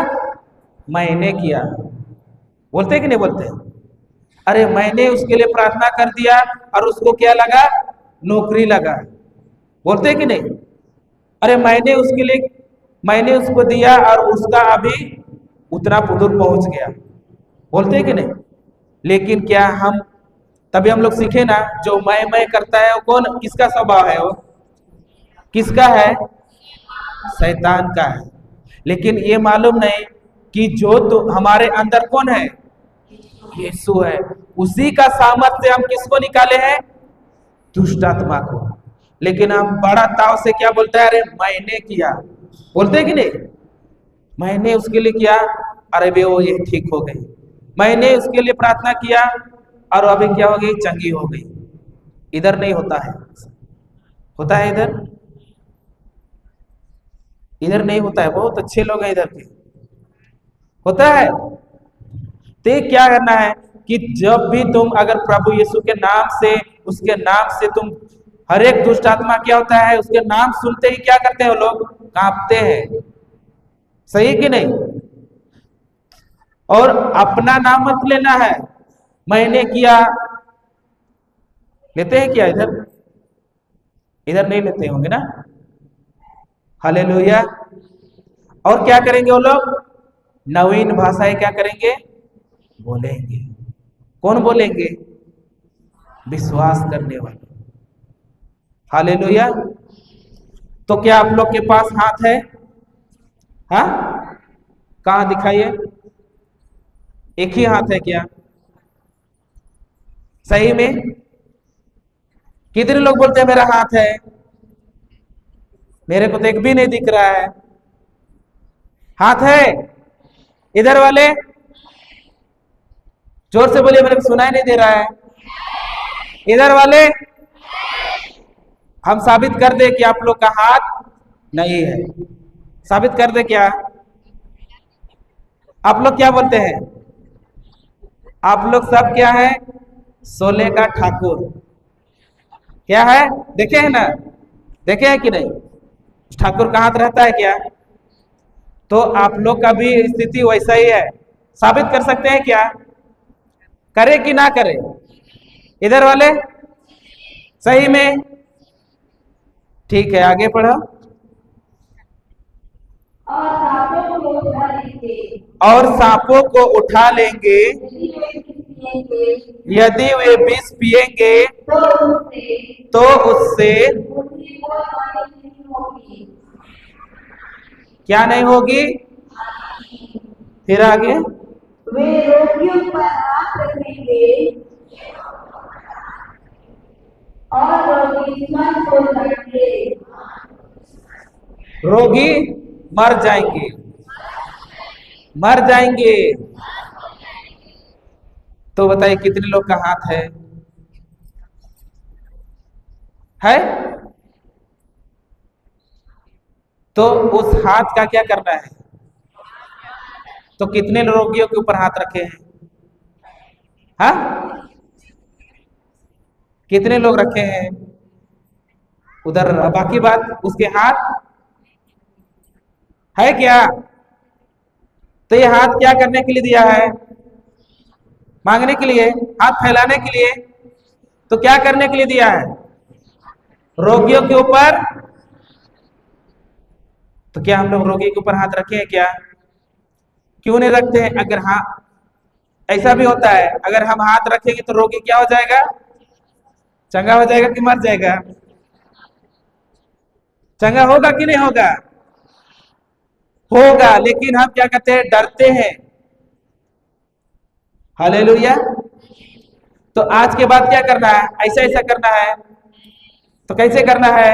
Speaker 1: मैंने किया। बोलते हैं कि नहीं बोलते, अरे मैंने उसके लिए प्रार्थना कर दिया और उसको क्या लगा, नौकरी लगा। बोलते हैं कि नहीं, अरे मैंने उसको दिया और उसका अभी उतना दूर पहुंच गया। बोलते हैं कि नहीं। लेकिन क्या हम तभी हम लोग सीखे ना, जो मैं करता है वो कौन, किसका स्वभाव है, वो किसका है, शैतान का है। लेकिन ये मालूम नहीं कि जो तो हमारे अंदर कौन है, यीशु है। उसी का सामर्थ्य हम किसको निकाले हैं, दुष्ट आत्मा को। लेकिन हम बड़ा ताव से क्या बोलते हैं, अरे मैंने किया। बोलते हैं कि नहीं, मैंने उसके लिए किया, अरे बे वो ये ठीक हो गई। मैंने उसके लिए प्रार्थना किया और अभी क्या हो गई, चंगी हो गई। इधर नहीं होता है, होता है इधर, इधर नहीं होता है। बहुत अच्छे लोग हैं इधर के, होता है। तो क्या करना है कि जब भी तुम अगर प्रभु यीशु के नाम से, उसके नाम से तुम, हर एक दुष्ट आत्मा क्या होता है, उसके नाम सुनते ही क्या करते हैं, वो लोग कांपते हैं। सही कि नहीं। और अपना नाम मत लेना है, मैंने किया, लेते हैं क्या इधर, इधर नहीं लेते होंगे ना। हालेलुया। और क्या करेंगे वो लोग, नवीन भाषाएं क्या करेंगे, बोलेंगे। कौन बोलेंगे, विश्वास करने वाले। हालेलुया। तो क्या आप लोग के पास हाथ है, हाँ, कहाँ दिखाइए, एक ही हाथ है क्या, सही में। कितने लोग बोलते हैं मेरा हाथ है, मेरे को तो एक भी नहीं दिख रहा है। हाथ है इधर वाले, जोर से बोलिए, मेरे को सुनाई नहीं दे रहा है। इधर वाले, हम साबित कर दे कि आप लोग का हाथ नहीं है, साबित कर दे क्या। आप लोग क्या बोलते हैं, आप लोग सब क्या है, सोले का ठाकुर। क्या है, देखे हैं ना, देखे हैं कि नहीं, ठाकुर का हाथ रहता है क्या। तो आप लोग का भी स्थिति वैसा ही है। साबित कर सकते हैं क्या, करे कि ना करे, इधर वाले, सही में। ठीक है, आगे पढ़ो। और सांपों को उठा लेंगे, यदि वे विष पिएंगे तो उससे क्या नहीं होगी। फिर आगे,
Speaker 2: वे रोगियों पर हाथ रखेंगे और रोगी स्वस्थ हो जाएंगे।
Speaker 1: रोगी मर जाएंगे, मर जाएंगे। तो बताइए कितने लोग का हाथ है, है। तो उस हाथ का क्या करना है, तो कितने रोगियों के ऊपर हाथ रखे हैं, हाँ, कितने लोग रखे हैं उधर। बाकी बात, उसके हाथ है क्या। तो ये हाथ क्या करने के लिए दिया है, मांगने के लिए, हाथ फैलाने के लिए। तो क्या करने के लिए दिया है, रोगियों के ऊपर। तो क्या हम लोग रोगी के ऊपर हाथ रखे हैं क्या, क्यों नहीं रखते हैं। अगर हाँ, ऐसा भी होता है, अगर हम हाथ रखेंगे तो रोगी क्या हो जाएगा, चंगा हो जाएगा कि मर जाएगा, चंगा होगा कि नहीं होगा, होगा। लेकिन हम क्या कहते हैं, डरते हैं। हालेलुया। तो आज के बाद क्या करना है, ऐसा ऐसा करना है। तो कैसे करना है,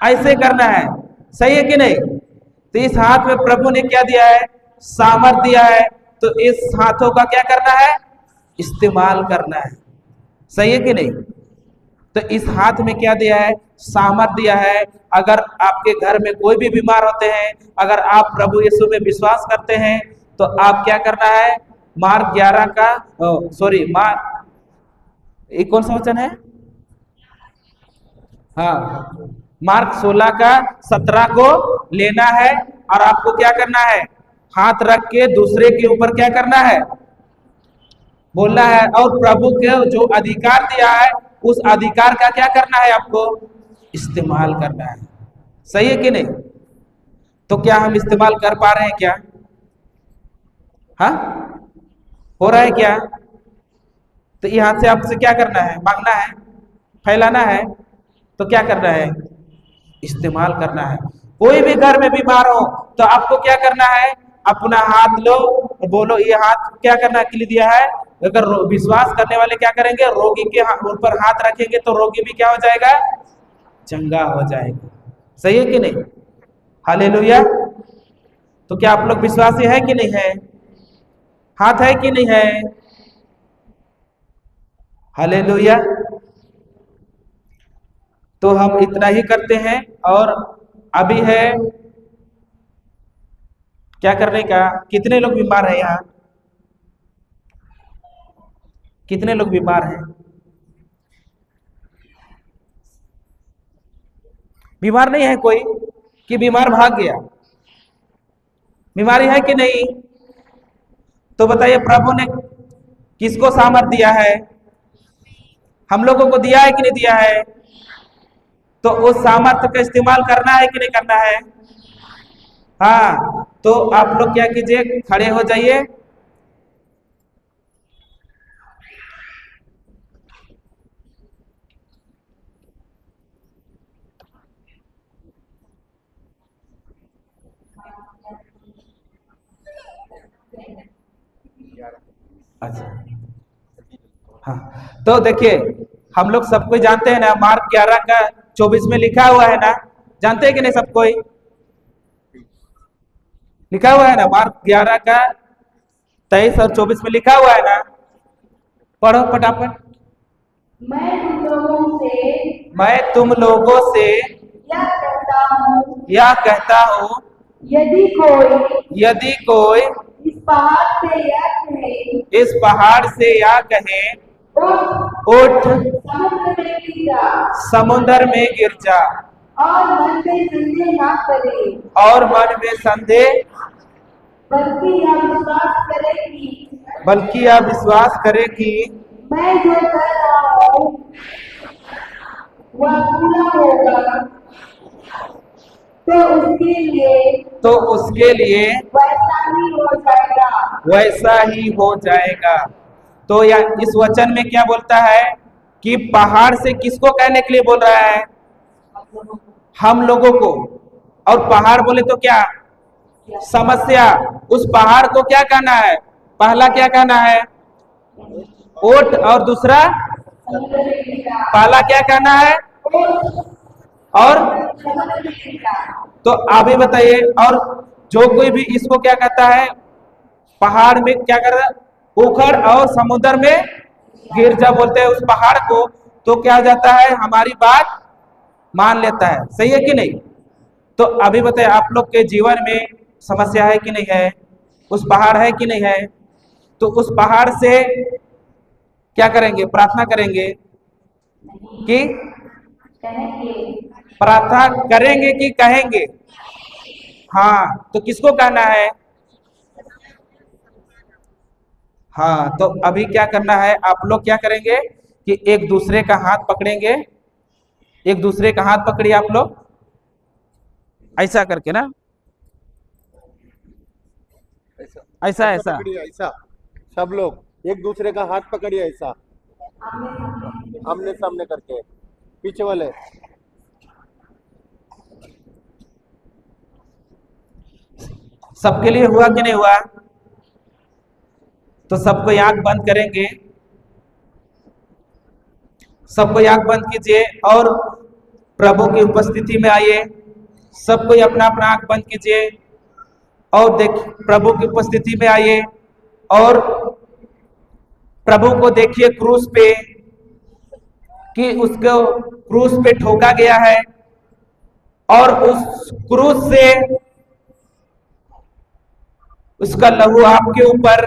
Speaker 1: ऐसे करना है, सही है कि नहीं। तो इस हाथ में प्रभु ने क्या दिया है, सामर्थ दिया है। तो इस हाथों का क्या करना है, इस्तेमाल करना है, सही है कि नहीं। तो इस हाथ में क्या दिया है, सामर्थ दिया है। अगर आपके घर में कोई भी बीमार होते हैं, अगर आप प्रभु यीशु में विश्वास करते हैं, तो आप क्या करना है, मार्क 11 का सॉरी मार्क, ये कौन सा वचन है? हाँ, मार्क 16 का 17 को लेना है और आपको क्या करना है? हाथ रख के दूसरे के ऊपर क्या करना है? बोलना है। और प्रभु के जो अधिकार दिया है उस अधिकार का क्या करना है? आपको इस्तेमाल करना है। सही है कि नहीं? तो क्या हम इस्तेमाल कर पा रहे हैं क्या? हाँ, हो रहा है क्या? तो यहाँ से आपसे क्या करना है? मांगना है, फैलाना है, तो क्या करना है? इस्तेमाल करना है। कोई भी घर में बीमार हो तो आपको क्या करना है? अपना हाथ लो और बोलो, ये हाथ क्या करना के लिए दिया है? अगर विश्वास करने वाले क्या करेंगे? रोगी के ऊपर हाथ रखेंगे तो रोगी भी क्या हो जाएगा? चंगा हो जाएगा। सही है कि नहीं? हालेलुया। तो क्या आप लोग विश्वासी है कि नहीं है? हाथ है कि नहीं है? हालेलुया। तो हम इतना ही करते हैं और अभी है क्या करने का? कितने लोग बीमार हैं यहाँ? कितने लोग बीमार हैं? बीमार नहीं है कोई? कि बीमार भाग गया? बीमारी है कि नहीं? तो बताइए, प्रभु ने किसको सामर्थ दिया है? हम लोगों को दिया है कि नहीं दिया है? तो उस सामर्थ्य का इस्तेमाल करना है कि नहीं करना है? हाँ, तो आप लोग क्या कीजिए, खड़े हो जाइए। अच्छा, हाँ, तो देखिए, हम लोग सब कोई जानते हैं ना, मार्क 11 का 24 में लिखा हुआ है ना? जानते हैं कि नहीं सब कोई? लिखा हुआ है ना, मार्क 11 का 23 और 24 में लिखा हुआ है ना? पढ़ो फटाफट।
Speaker 2: मैं तुम लोगों से
Speaker 1: मैं तुम लोगों से
Speaker 2: यह कहता हूँ,
Speaker 1: यदि कोई
Speaker 2: इस पहाड़ से यह कहे,
Speaker 1: इस पहाड़ से या कहे, उठ
Speaker 2: समुद्र में गिर जा,
Speaker 1: समुद्र में गिर जा,
Speaker 2: और मन में संदेह ना करे,
Speaker 1: और मन में संदेह,
Speaker 2: बल्कि यह विश्वास करे कि
Speaker 1: बल्कि यह विश्वास करे कि
Speaker 2: मैं जो कर रहा हूँ वह पूरा होगा, तो उसके लिए वैसा ही हो जाएगा।
Speaker 1: वैसा ही हो जाएगा। तो या इस वचन में क्या बोलता है कि पहाड़ से किसको कहने के लिए बोल रहा है? हम लोगों को। और पहाड़ बोले तो क्या? समस्या। उस पहाड़ को क्या कहना है? पहला क्या कहना है? ओट। और दूसरा? पहला क्या कहना है? और तो अभी बताइए, और जो कोई भी इसको क्या कहता है? पहाड़ में क्या कर रहा है? उखड़ और समुद्र में गिर जा बोलते हैं उस पहाड़ को, तो क्या हो जाता है? हमारी बात मान लेता है। सही है कि नहीं? तो अभी बताइए, आप लोग के जीवन में समस्या है कि नहीं है? उस पहाड़ है कि नहीं है? तो उस पहाड़ से क्या करेंगे? प्रार्थना करेंगे कि प्रार्थना करेंगे कि कहेंगे? हाँ, तो किसको कहना है? हाँ, तो अभी क्या करना है? आप लोग क्या करेंगे कि एक दूसरे का हाथ पकड़ेंगे। एक दूसरे का हाथ पकड़िए आप लोग, ऐसा करके ना, ऐसा ऐसा।
Speaker 3: पकड़िए ऐसा, सब लोग एक दूसरे का हाथ पकड़िए ऐसा, आमने सामने करके। पीछे वाले
Speaker 1: सबके लिए हुआ कि नहीं हुआ? तो सबको आंख बंद करेंगे। सबको आंख बंद कीजिए और प्रभु की उपस्थिति में आइए। सबको अपना अपना आंख बंद कीजिए और देख प्रभु की उपस्थिति में आइए और प्रभु को देखिए क्रूस पे, कि उसको क्रूस पे ठोका गया है और उस क्रूस से उसका लहू आपके ऊपर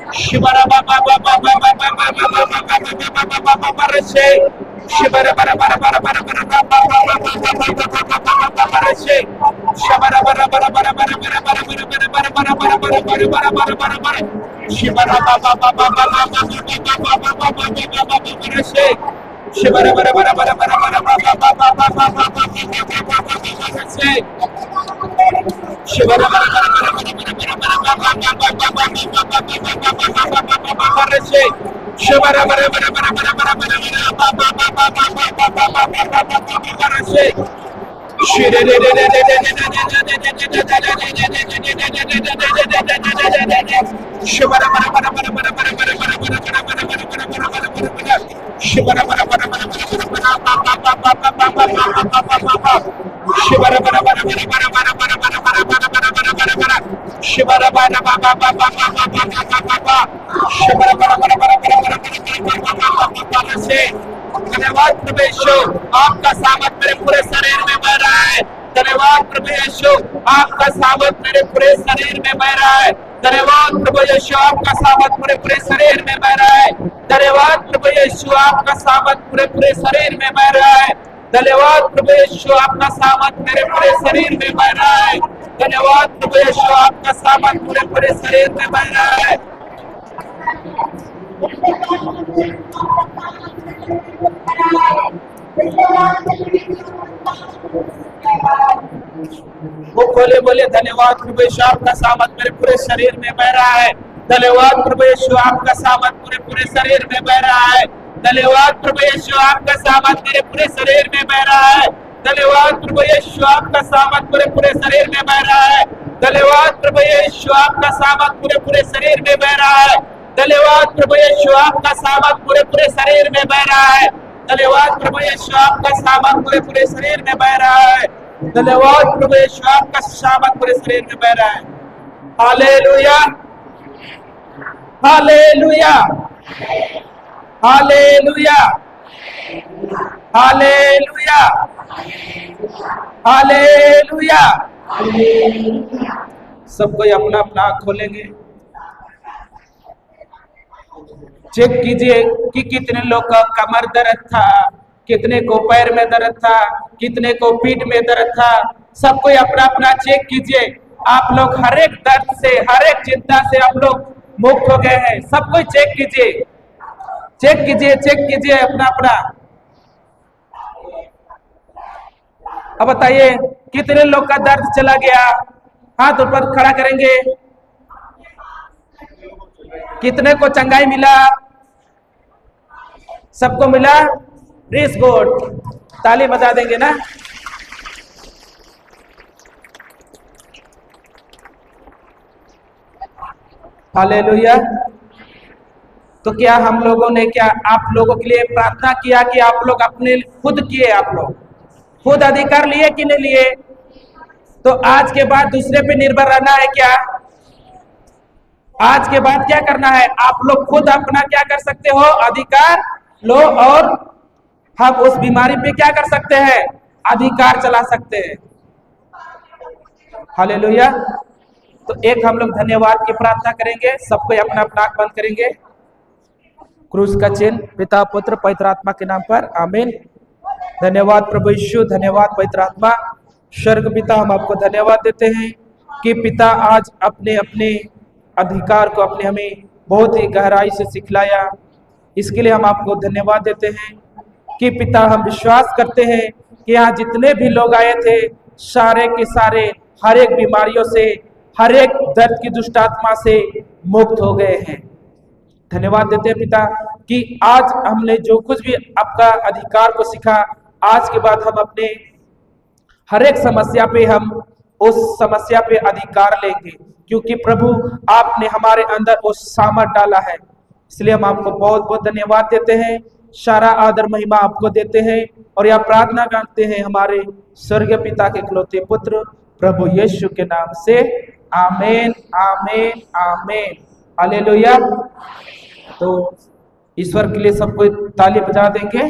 Speaker 1: शिवरा बाबा बाबा बाबा बाबा बाबा बाबा बाबा रसे शिवरा bara bara bara bara bara बाबा रसे शिवरा bara bara bara bara bara bara bara bara bara bara bara bara bara bara शिवरा बाबा बाबा बाबा बाबा बाबा रसे शिवरा bara bara bara bara bara बाबा रसे शिवरा bara bara bara रसे शिवरा bara bara bara रसे शिवरा bara bara bara शिवरा bara bara शिवरा bara bara शिवरा bara शिवरा bara से धन्यवाद प्रभु यीशु आपका सामर्थ मेरे पूरे शरीर में बह रहा है धन्यवाद प्रभु यीशु आपका सामर्थ मेरे पूरे शरीर में बह रहा है धन्यवाद प्रभु यीशु आपका सामर्थ पूरे पूरे शरीर में बह रहा है धन्यवाद प्रभु यीशु आपका सामर्थ पूरे पूरे शरीर में बह रहा है धन्यवाद प्रभु यीशु आपका सामर्थ मेरे पूरे शरीर में बह रहा है धन्यवाद प्रभु यीशु आपका सामर्थ पूरे पूरे शरीर में बह रहा है वो खोले बोले धन्यवाद प्रभु यीशु आपका सामर्थ मेरे पूरे शरीर में बह रहा है धन्यवाद प्रभु यीशु आपका सामर्थ पूरे पूरे शरीर में बह रहा है धन्यवाद प्रभु यीशु आपका सामर्थ मेरे पूरे शरीर में बह रहा है धन्यवाद प्रभु यीशु आपका सामर्थ पूरे पूरे शरीर में बह रहा है धन्यवाद प्रभु यीशु आपका सामर्थ पूरे पूरे शरीर में बह रहा है धन्यवाद प्रभु यीशु आपका सामर्थ पूरे पूरे शरीर में बह रहा है धन्यवाद प्रभु यीशु आपका सामर्थ पूरे पूरे शरीर में बह रहा है धन्यवाद प्रभु यीशु आपका सामर्थ पूरे शरीर में बह रहा है hallelujah hallelujah hallelujah hallelujah hallelujah सब कोई अपना अपना आँख खोलेंगे चेक कीजिए कि कितने लोग का कमर दर्द था कितने को पैर में दर्द था कितने को पीठ में दर्द था सब कोई अपना अपना चेक कीजिए आप लोग हर एक दर्द से हर एक चिंता से आप लोग मुक्त हो गए हैं सब कोई चेक कीजिए अपना अपना अब बताइए कितने लोग का दर्द चला गया हाथ ऊपर खड़ा करेंगे कितने को चंगाई मिला सबको मिला प्रेज गॉड ताली बजा देंगे ना हालेलुया तो क्या हम लोगों ने क्या आप लोगों के लिए प्रार्थना किया कि आप लोग अपने खुद किए आप लोग खुद अधिकार लिए कि नहीं लिए तो आज के बाद दूसरे पे निर्भर रहना है क्या आज के बाद क्या करना है आप लोग खुद अपना क्या कर सकते हो अधिकार लो और हम उस बीमारी पे क्या कर सकते हैं अधिकार चला सकते हैं हालेलुया तो एक हम लोग धन्यवाद की प्रार्थना करेंगे सबको अपना अपना आंख बंद करेंगे क्रूस का चिन्ह पिता पुत्र पवित्र आत्मा के नाम पर आमीन धन्यवाद प्रभु यीशु धन्यवाद पवित्र आत्मा स्वर्ग पिता हम आपको धन्यवाद देते हैं कि पिता आज अपने अपने अधिकार को अपने हमें बहुत ही गहराई से सिखलाया इसके लिए हम आपको धन्यवाद देते हैं कि पिता हम विश्वास करते हैं कि यहाँ जितने भी लोग आए थे सारे के सारे हर एक बीमारियों से हर एक दर्द की दुष्ट आत्मा से मुक्त हो गए हैं धन्यवाद देते हैं पिता कि आज हमने जो कुछ भी आपका अधिकार को सीखा आज के बाद हम अपने हर एक समस्या पे हम उस समस्या पे अधिकार लेंगे क्योंकि प्रभु आपने हमारे अंदर वो सामर्थ डाला है इसलिए हम आपको बहुत बहुत धन्यवाद देते हैं सारा आदर महिमा आपको देते हैं और यह प्रार्थना करते हैं हमारे स्वर्गीय पिता के इकलौते पुत्र प्रभु यीशु के नाम से आमीन आमीन आमीन हालेलुया तो ईश्वर के लिए सबको ताली बजा देंगे।